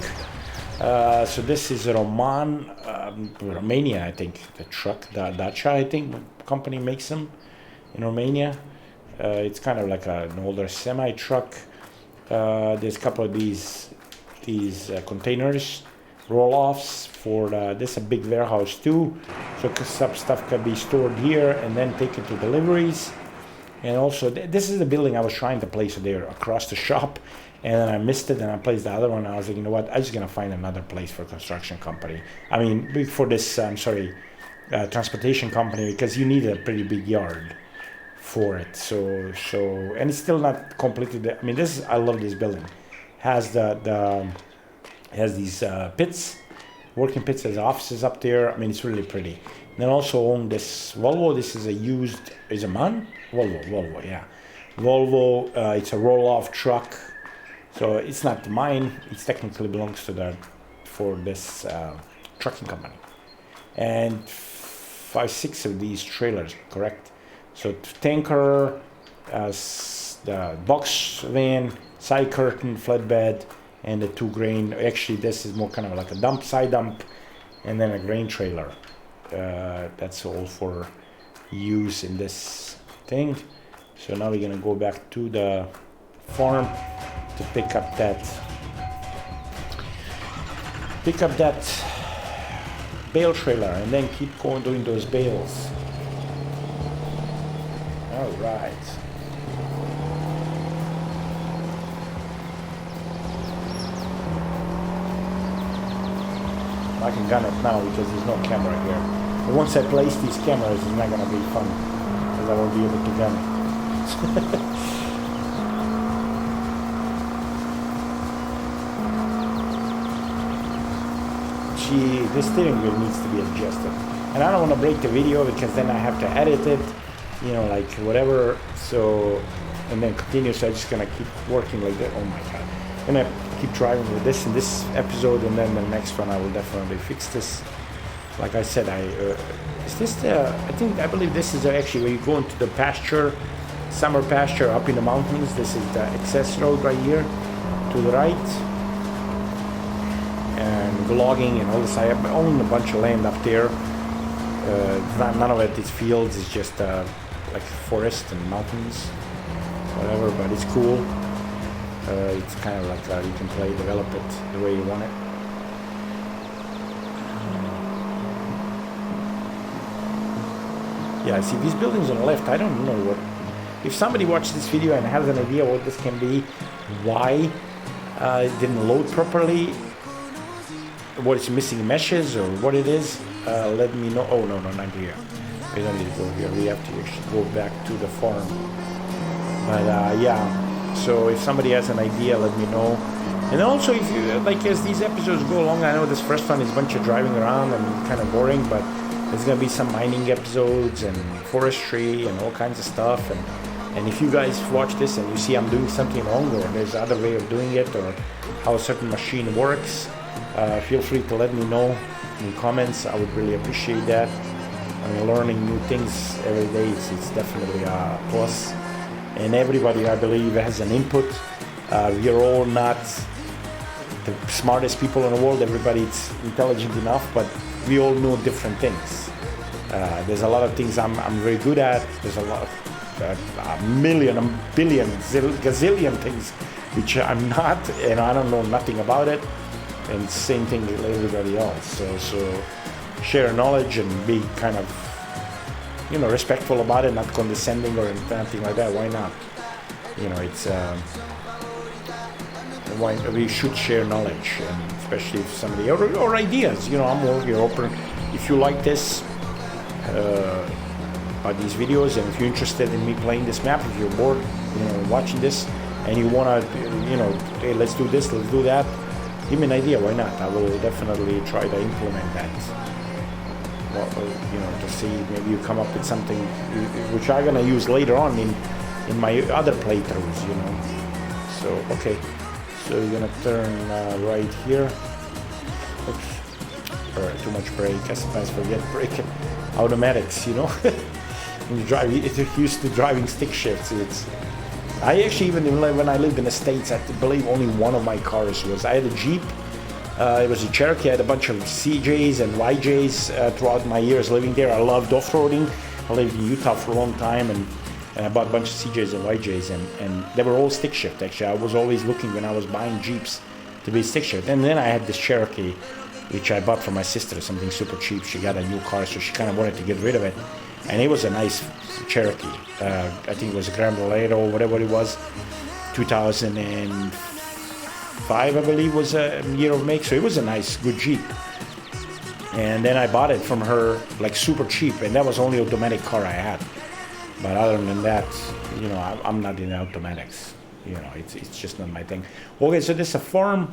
So this is Romania, I think. The truck, the Dacia, I think, company makes them in Romania. It's kind of like an older semi truck. There's a couple of these containers, roll-offs for this is a big warehouse too, so some stuff can be stored here and then taken to deliveries. And also this is the building I was trying to place there across the shop, and then I missed it and I placed the other one. I was like, you know what, I'm just gonna find another place for construction company. I mean, for this transportation company, because you need a pretty big yard for it. So and it's still not completely. I mean, I love this building. Has has these pits, working pits, as offices up there. I mean, it's really pretty. Then also own this Volvo. This is a MAN? Volvo, yeah. Volvo, it's a roll-off truck. So it's not mine. It technically belongs to for this trucking company. And 5-6 of these trailers, correct? So tanker, the box van, side curtain, flatbed, and the 2 grain. Actually, this is more kind of like a side dump, and then a grain trailer. That's all for use in this thing. So now we're gonna go back to the farm to pick up that bale trailer, and then keep going doing those bales. All right. I can gun it now because there's no camera here. But once I place these cameras, it's not gonna be fun because I won't be able to gun it. Gee, this steering wheel needs to be adjusted. And I don't want to break the video because then I have to edit it, you know, like whatever. So, and then continue. So I'm just gonna keep working like that. Oh my God. And I keep driving with this in this episode, and then the next one I will definitely fix this. Like I said, is this I believe this is actually where you go into the pasture, summer pasture up in the mountains. This is the access road right here to the right, and logging and all this. I own a bunch of land up there. None of it is fields. It's just like forest and mountains, whatever. But it's cool. It's kind of like you can develop it the way you want it. Yeah, see these buildings on the left, I don't know what. If somebody watched this video and has an idea what this can be, why it didn't load properly, what it's missing meshes or what it is, let me know. Oh, no, not here. We don't need to go here. We have to actually go back to the farm. But yeah. So if somebody has an idea, let me know. And also, if you like, as these episodes go along, I know this first one is a bunch of driving around and kind of boring, but there's gonna be some mining episodes and forestry and all kinds of stuff. And if you guys watch this and you see I'm doing something wrong, or there's other way of doing it, or how a certain machine works, feel free to let me know. in comments. I would really appreciate that. I mean, learning new things every day, it's definitely a plus. And everybody, I believe, has an input. We are all not the smartest people in the world. Everybody's intelligent enough, but we all know different things. There's a lot of things I'm very good at. There's a lot of a million, a billion, gazillion things which I'm not, and I don't know nothing about it. And same thing with everybody else. So share knowledge and be kind of, respectful about it, not condescending or anything like that. Why not? It's why we should share knowledge, and especially if somebody or ideas. I'm all open. If you like this. About these videos, and if you're interested in me playing this map, if you're bored, watching this, and you wanna, hey, let's do this, let's do that, give me an idea. Why not? I will definitely try to implement that. Well, to see maybe you come up with something which I'm gonna use later on in my other playthroughs. So okay, so you're gonna turn right here. Oops. Too much brake. I sometimes forget braking. Automatics, When you drive, it's used to driving stick shifts. I actually, even when I lived in the States, I believe only one of my cars was. I had a Jeep. It was a Cherokee. I had a bunch of CJs and YJs throughout my years living there. I loved off-roading. I lived in Utah for a long time, and I bought a bunch of CJs and YJs, and they were all stick shift. Actually, I was always looking when I was buying Jeeps to be stick shift. And then I had this Cherokee, which I bought for my sister, something super cheap. She got a new car, so she kind of wanted to get rid of it. And it was a nice Cherokee. I think it was a Grand Valero, whatever it was. 2005, I believe, was a year of make. So it was a nice, good Jeep. And then I bought it from her, like super cheap. And that was the only automatic car I had. But other than that, I'm not in automatics. It's just not my thing. Okay, so this is a farm.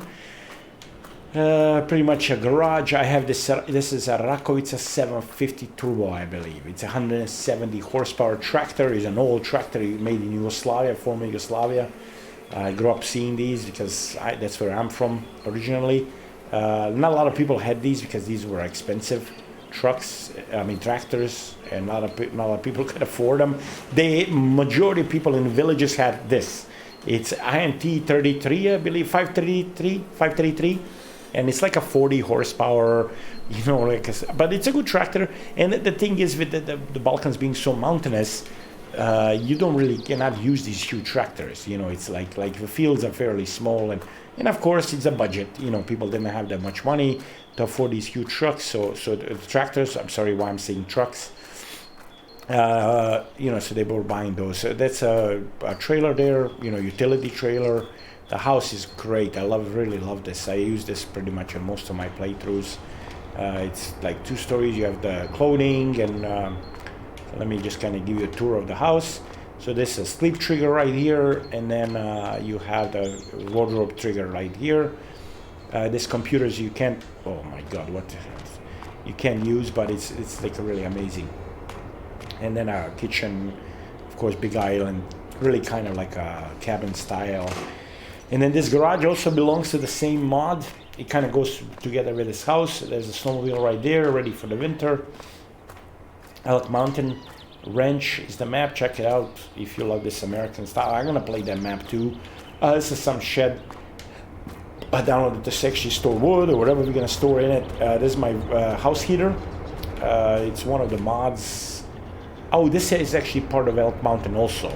Pretty much a garage. I have this is a Rakovica 750 turbo, I believe. It's a 170 horsepower tractor. It's an old tractor made in Yugoslavia, former Yugoslavia. I grew up seeing these because that's where I'm from originally. Not a lot of people had these because these were expensive tractors, and not a lot of people could afford them. The majority of people in the villages had this. It's INT 33, I believe, 533. And it's like a 40 horsepower, but it's a good tractor. And the thing is, with the Balkans being so mountainous, you cannot use these huge tractors. It's like the fields are fairly small, and of course it's a budget. People didn't have that much money to afford these huge trucks. So the tractors. I'm sorry why I'm saying trucks. So they were buying those. So that's a trailer there. Utility trailer. The house is great. I really love this. I use this pretty much on most of my playthroughs. It's like 2 stories. You have the clothing, and let me just kind of give you a tour of the house. So this is a sleep trigger right here, and then you have the wardrobe trigger right here. This computers you can't. Oh my God, what you can't use, but it's like really amazing. And then a kitchen, of course, big island, really kind of like a cabin style. And then this garage also belongs to the same mod. It kind of goes together with this house. There's a snowmobile right there, ready for the winter. Elk Mountain Ranch is the map. Check it out if you love this American style. I'm gonna play that map too. This is some shed. I downloaded to actually store wood or whatever we're gonna store in it. This is my house heater. It's one of the mods. Oh, this is actually part of Elk Mountain also.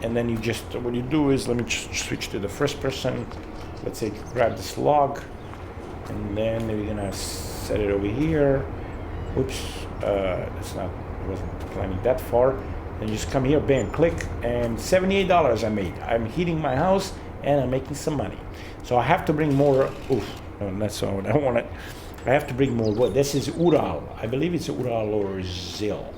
And then what you do is, let me switch to the first person. Let's say grab this log, and then we're gonna set it over here. Oops, I wasn't planning that far. And just come here, bam, click, and $78 I made. I'm heating my house, and I'm making some money. So I have to bring more. Oof, no, that's not what I wanted. I have to bring more wood. This is Ural. I believe it's Ural or Zil.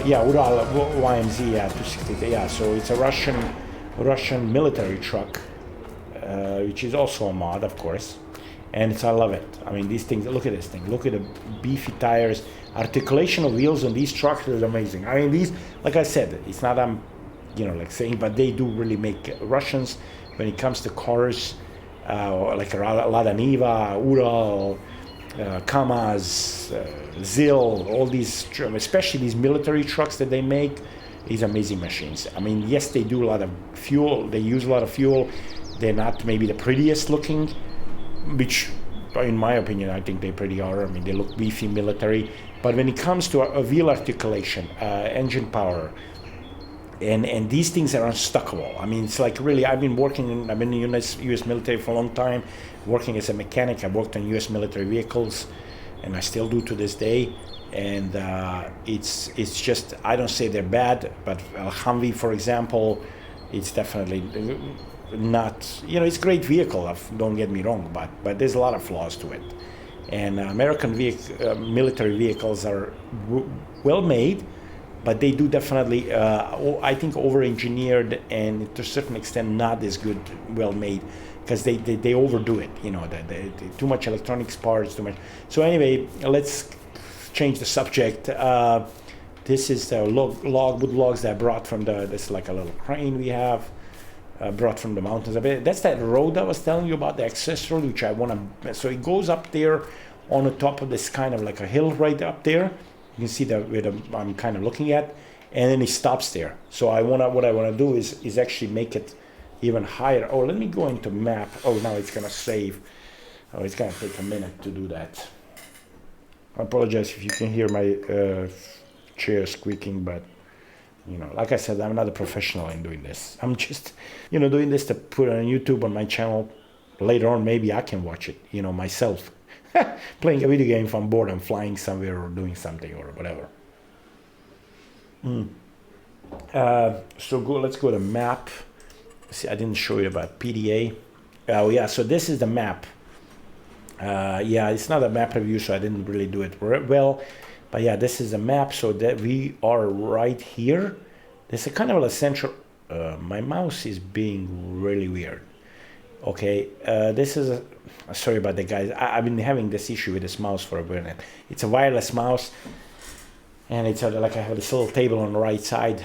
Ural YMZ, 260. Yeah, so it's a Russian military truck, which is also a mod, of course. And I love it. I mean, these things. Look at this thing. Look at the beefy tires. Articulation of wheels on these trucks is amazing. I mean, these, like I said, it's not saying, but they do really make Russians when it comes to cars. like Lada Niva, Ural, Kamaz, ZIL, all these, especially these military trucks that they make, these amazing machines. I mean, yes, they do a lot of fuel. They use a lot of fuel. They're not maybe the prettiest looking, which, in my opinion, I think they pretty are. I mean, they look beefy, military. But when it comes to a wheel articulation, engine power, and these things are unstuckable. I mean, it's like really, I've been in the U.S. military for a long time, working as a mechanic. I worked on U.S. military vehicles, and I still do to this day. And it's just, I don't say they're bad, but Humvee, for example, it's definitely not, it's a great vehicle, don't get me wrong, but there's a lot of flaws to it. And American military vehicles are well made, but they do definitely, I think, over-engineered and to a certain extent not as good, well made, because they overdo it, too much electronics parts, too much. So anyway, let's change the subject. This is the wood logs that I brought from this is like a little crane we have, brought from the mountains. That's that road I was telling you about, the access road, which I want to, so it goes up there on the top of this kind of like a hill right up there. You can see where I'm kind of looking at, and then it stops there. So what I want to do is actually make it even higher. Oh, let me go into map. Oh, now it's going to save. Oh, it's going to take a minute to do that. I apologize if you can hear my chair squeaking, but like I said, I'm not a professional in doing this. I'm just, doing this to put on YouTube on my channel. Later on, maybe I can watch it, myself. Playing a video game if I'm bored, I'm flying somewhere or doing something or whatever. So let's go to map. See, I didn't show you about PDA. Oh yeah, so this is the map. Yeah, it's not a map review, so I didn't really do it well. But yeah, this is a map, so that we are right here. There's a kind of a central. My mouse is being really weird. Okay, this is sorry about that, guys. I've been having this issue with this mouse for a minute. It's a wireless mouse, and it's like I have this little table on the right side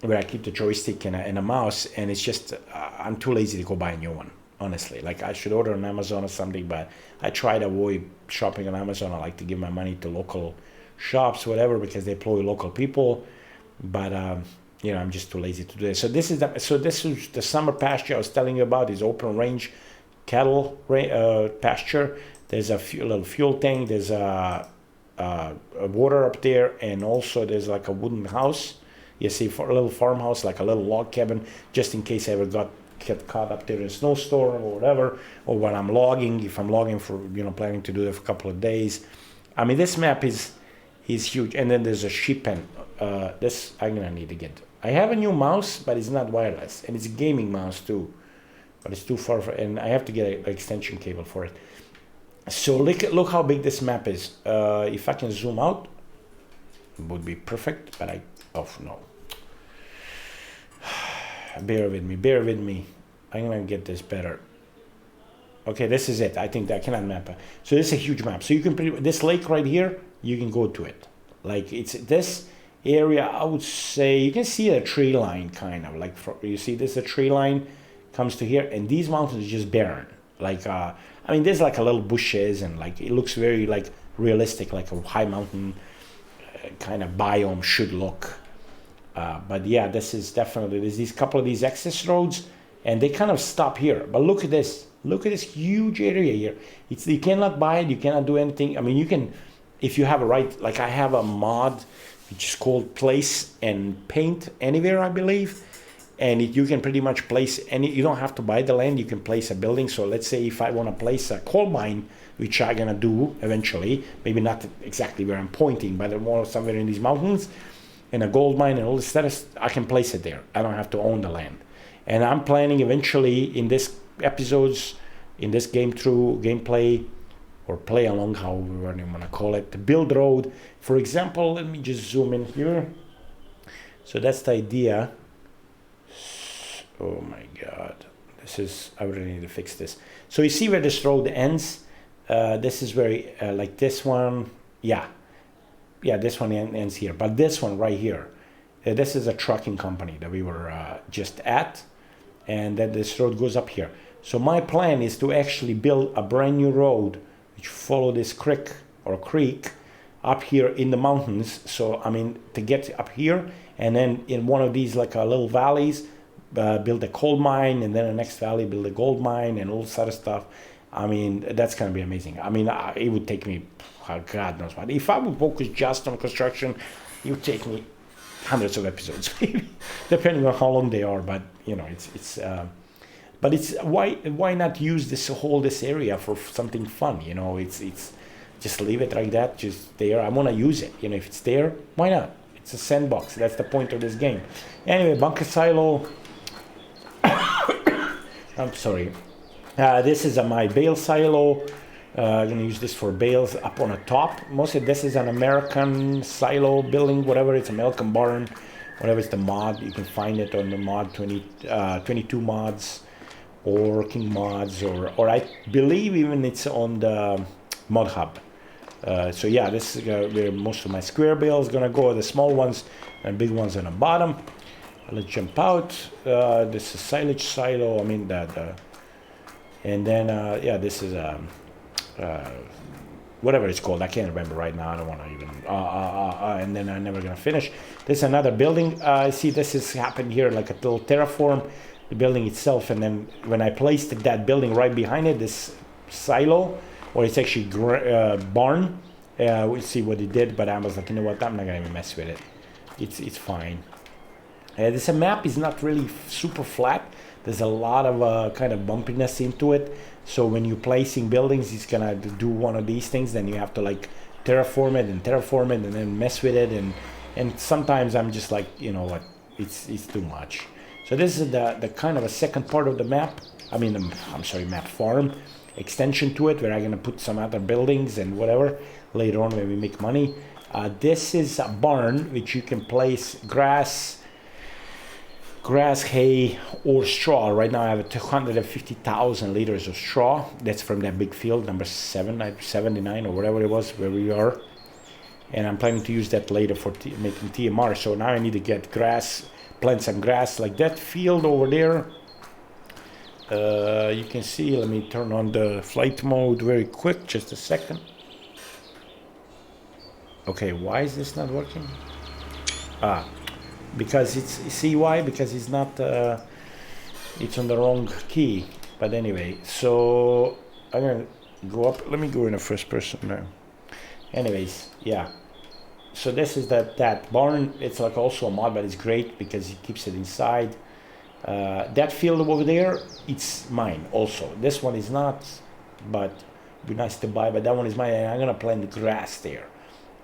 where I keep the joystick and a mouse, and it's just I'm too lazy to go buy a new one. Honestly, like I should order on Amazon or something, but I try to avoid shopping on Amazon. I like to give my money to local shops, whatever, because they employ local people. But I'm just too lazy to do it. So this is the summer pasture I was telling you about. Is open range cattle pasture. There's a little fuel tank. There's a water up there, and also there's like a wooden house. You see, for a little farmhouse, like a little log cabin, just in case I ever get caught up there in a snowstorm or whatever, or when I'm logging, if I'm logging for, planning to do it for a couple of days. I mean, this map is huge. And then there's a sheep pen. This I'm gonna need to get. I have a new mouse, but it's not wireless, and it's a gaming mouse too, but it's too far and I have to get an extension cable for it. So look how big this map is. If I can zoom out, it would be perfect, but no. Bear with me. I'm gonna get this better. Okay, this is it. I think that I cannot map it. So this is a huge map. So you can this lake right here, you can go to it. Like it's this area, I would say you can see a tree line kind of like you see this a tree line comes to here, and these mountains are just barren. Like there's like a little bushes, and like it looks very like realistic, like a high mountain kind of biome should look. But yeah, this is definitely, there's these couple of these access roads, and they kind of stop here. But look at this huge area here. You cannot buy it, you cannot do anything. I mean, you can, if you have a right, like I have a mod which is called Place and Paint Anywhere, I believe. And you can pretty much place you don't have to buy the land, you can place a building. So let's say if I want to place a coal mine, which I'm gonna do eventually, maybe not exactly where I'm pointing, but more somewhere in these mountains, and a gold mine and all this stuff, I can place it there. I don't have to own the land. And I'm planning eventually in this episodes, in this gameplay, or play along, however you want to call it, to build road. For example, let me just zoom in here. So that's the idea. Oh my God, I really need to fix this. So you see where this road ends? This is where, like this one, yeah, this one ends here. But this one right here, this is a trucking company that we were just at, and then this road goes up here. So my plan is to actually build a brand new road which follow this creek up here in the mountains. So I mean, to get up here, and then in one of these like little valleys, build a coal mine, and then the next valley build a gold mine and all sort of stuff. I mean, that's gonna be amazing. I mean, it would take me, God knows what. If I would focus just on construction, it would take me hundreds of episodes, maybe, depending on how long they are. But you know, but it's why not use this area for something fun? You know, it's just leave it like that, just there. I want to use it. You know, if it's there, why not? It's a sandbox. That's the point of this game. Anyway, bunker silo. I'm sorry. This is my bale silo. I'm gonna use this for bales up on the top. Mostly this is an American silo building, whatever. It's American barn, whatever it's the mod. You can find it on the mod 22 mods or King mods, or I believe even it's on the mod hub. So yeah, this is where most of my square bales gonna go. The small ones and big ones on the bottom. Let's jump out. This is silage silo. I mean and then yeah, this is whatever it's called. I can't remember right now. I don't want to even. And then I'm never gonna finish. This is another building. See, this has happened here, like a little terraform, the building itself, and then when I placed that building right behind it, this silo, or it's actually barn. We'll see what it did, but I was like, you know what? I'm not gonna even mess with it. It's fine. This map is not really super flat. There's a lot of kind of bumpiness into it. So when you're placing buildings, it's gonna do one of these things. Then you have to like terraform it and then mess with it. And sometimes I'm just like, you know what, it's too much. So this is the kind of a second part of the map. I mean, I'm sorry, map farm extension to it, where I'm gonna put some other buildings and whatever later on when we make money. This is a barn which you can place grass, hay, or straw. Right now I have 250,000 liters of straw. That's from that big field, number 79 or whatever it was, where we are. And I'm planning to use that later for making TMR. So now I need to get grass, plant some grass like that field over there. You can see, let me turn on the flight mode very quick, just a second. Okay, why is this not working? Because it's, see why? Because it's not, it's on the wrong key. But anyway, so I'm gonna go up, let me go in a first person now. Anyways, yeah. So this is that barn. It's like also a mod, but it's great because it keeps it inside. That field over there, it's mine also. This one is not, but it'd be nice to buy, but that one is mine, and I'm gonna plant the grass there.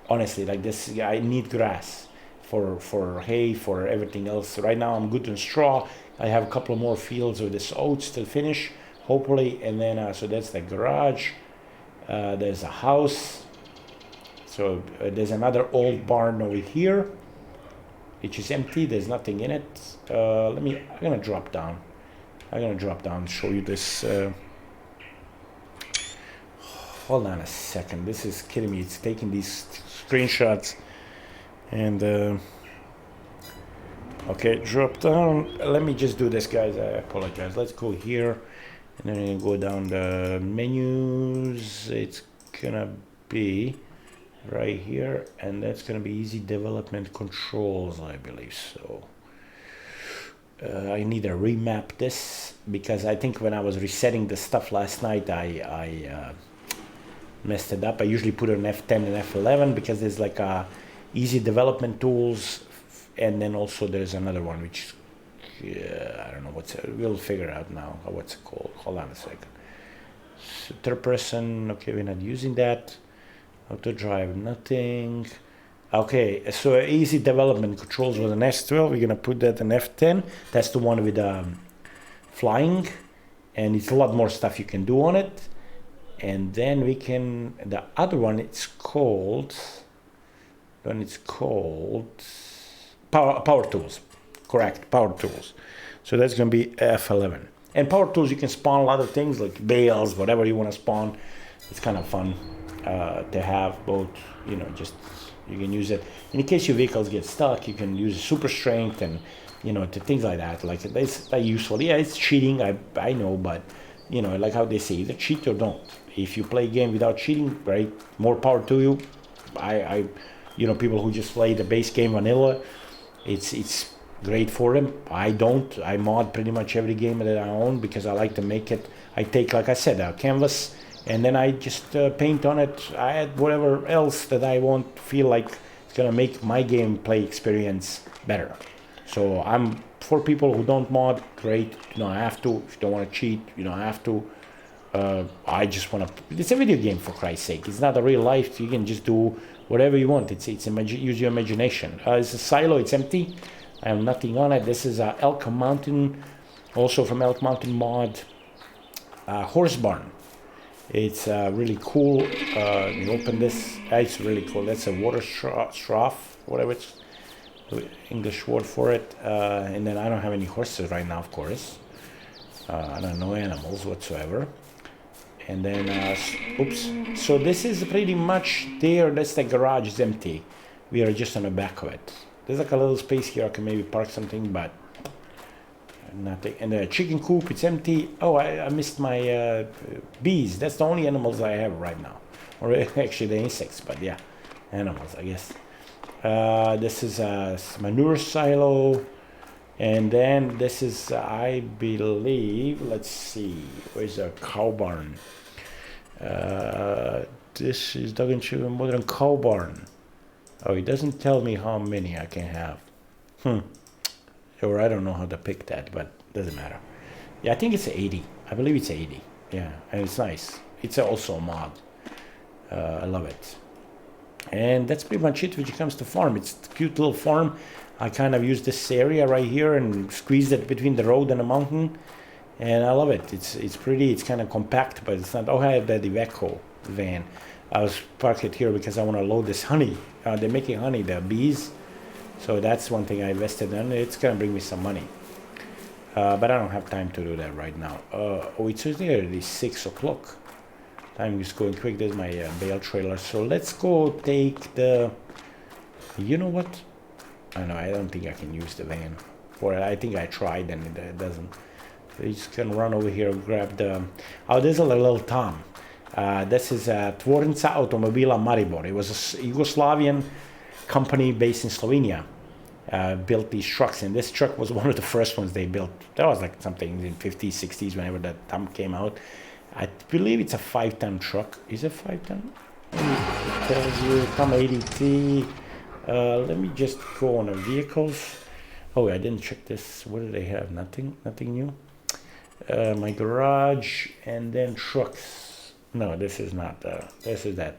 Honestly, like this, I need grass for hay, for everything else. Right now I'm good on straw. I have a couple more fields of this oats to finish, hopefully, and then so that's the garage. There's a house. So there's another old barn over here, which is empty. There's nothing in it. I'm gonna drop down. And show you this. Hold on a second. This is kidding me. It's taking these screenshots. And okay, drop down. Let me just do this, guys. I apologize. Let's go here, and then go down the menus. It's gonna be right here, and that's gonna be easy development controls, I believe. So I need to remap this, because I think when I was resetting the stuff last night, I messed it up. I usually put it on F10 and F11 because there's like a easy development tools, and then also there's another one which I don't know what's it. We'll figure out now what's it called. Hold on a second. So, third person. Okay, we're not using that. Auto drive, nothing. Okay, so easy development controls was an S12. We're gonna put that in F10. That's the one with flying, and it's a lot more stuff you can do on it. And then we can, the other one, it's called power tools. Correct, power tools. So that's gonna be F11. And power tools, you can spawn a lot of things like bales, whatever you want to spawn. It's kind of fun to have both, you know, just you can use it. In case your vehicles get stuck, you can use super strength and to things like that. Like that's useful. Yeah, it's cheating. I know, but like how they say, either cheat or don't. If you play a game without cheating, right, more power to you. I people who just play the base game vanilla, it's great for them. I don't. I mod pretty much every game that I own because I like to make it. I take, like I said, a canvas, and then I just paint on it. I add whatever else that I want, feel like it's gonna make my gameplay experience better. So I'm for people who don't mod, great. You don't have to. If you don't want to cheat, you don't have to. I just want to. It's a video game, for Christ's sake. It's not a real life. You can just do whatever you want. Use your imagination. It's a silo. It's empty. I have nothing on it. This is Elk Mountain, also from Elk Mountain mod. Horse barn. It's really cool. You open this. It's really cool. That's a water trough, whatever it's the English word for it. And then I don't have any horses right now, of course. I don't know animals whatsoever. And then, oops. So this is pretty much there. That's the garage is empty. We are just on the back of it. There's like a little space here. I can maybe park something, but nothing. And the chicken coop, it's empty. Oh, I missed my bees. That's the only animals I have right now. Or actually the insects, but yeah, animals, I guess. This is a manure silo. And then this is, I believe, let's see, where's a cow barn? This is Dog and Chicken Modern Cow Barn. Oh, it doesn't tell me how many I can have. Or I don't know how to pick that, but doesn't matter. Yeah, I think it's 80. I believe it's 80. Yeah, and it's nice. It's also a mod. I love it. And that's pretty much it when it comes to farm. It's a cute little farm. I kind of use this area right here and squeeze it between the road and the mountain, and I love it. It's pretty. It's kind of compact, but it's not. Oh, I have the Iveco van. I was parked it here because I want to load this honey. They're making honey, the bees. So that's one thing I invested in. It's gonna bring me some money, but I don't have time to do that right now. Oh, it's there. It's 6 o'clock. Time is going quick. There's my bale trailer. So let's go take the. You know what? I know, I don't think I can use the van. Or I think I tried and it doesn't. So you just can run over here and grab the... Oh, there's a little Tom. This is Tvornica Automobila Maribor. It was a Yugoslavian company based in Slovenia. Built these trucks, and this truck was one of the first ones they built. That was like something in 50s, 60s, whenever that Tom came out. I believe it's a 5-ton truck. Is it 5-ton? It tells you Tom 80T. Let me just go on the vehicles. Oh, I didn't check this. What do they have? Nothing new. My garage, and then trucks. No, this is not. This is that.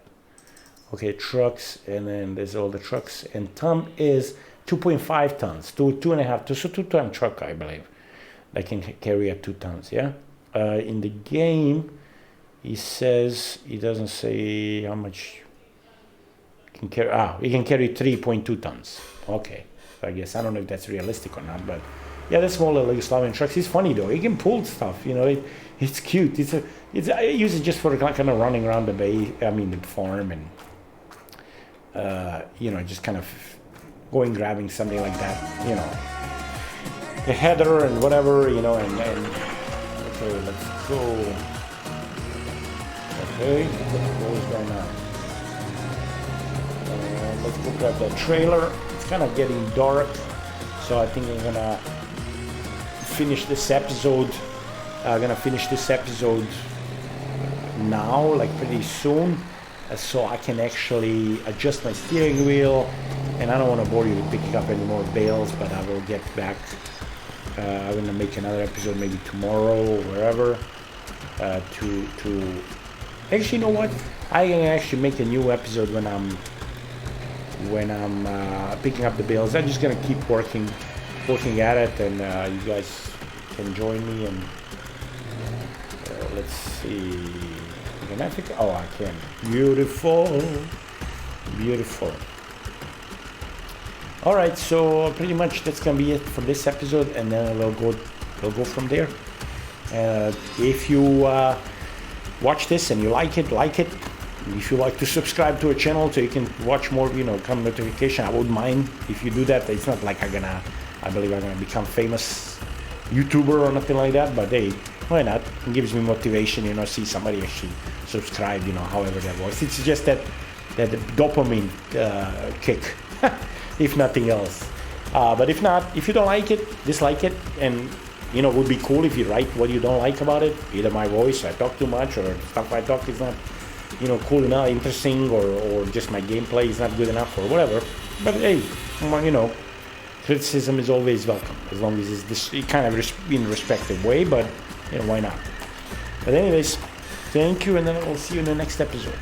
Okay, trucks, and then there's all the trucks. And ton is 2.5 tons, 2.5. So 2-ton truck, I believe. That can carry up 2 tons. Yeah. In the game, he says he doesn't say how much. Can carry, he can carry 3.2 tons. Okay, so I guess I don't know if that's realistic or not, but yeah, that's small little Yugoslavian trucks. It's funny though. He can pull stuff. It's cute. I use it just for kind of running around the farm, and just kind of going grabbing something like that. The header and whatever. And okay, let's go. Okay, what is going on? Let's go grab that trailer. It's kind of getting dark, so I think I'm gonna finish this episode. Now, like pretty soon, so I can actually adjust my steering wheel. And I don't want to bore you with picking up any more bales, but I will get back. I'm gonna make another episode maybe tomorrow or wherever. To actually, you know what? I can actually make a new episode when I'm picking up the bales. I'm just gonna keep working at it, and you guys can join me. And let's see, can I pick? Oh, I can. Beautiful. All right, so pretty much that's gonna be it for this episode, and then we'll go from there. If you watch this and you like it. If you like to subscribe to a channel so you can watch more, come notification, I wouldn't mind if you do that. It's not like I believe I'm gonna become famous YouTuber or nothing like that. But hey, why not? It gives me motivation, see somebody actually subscribe, however that works. It's just that dopamine kick, if nothing else. But if not, if you don't like it, dislike it, and it would be cool if you write what you don't like about it. Either my voice, I talk too much, or stuff I talk is not, cool enough, interesting, or just my gameplay is not good enough, or whatever. But hey, criticism is always welcome, as long as it's this kind of in a respectful way, but why not? But anyways, thank you, and then I'll see you in the next episode.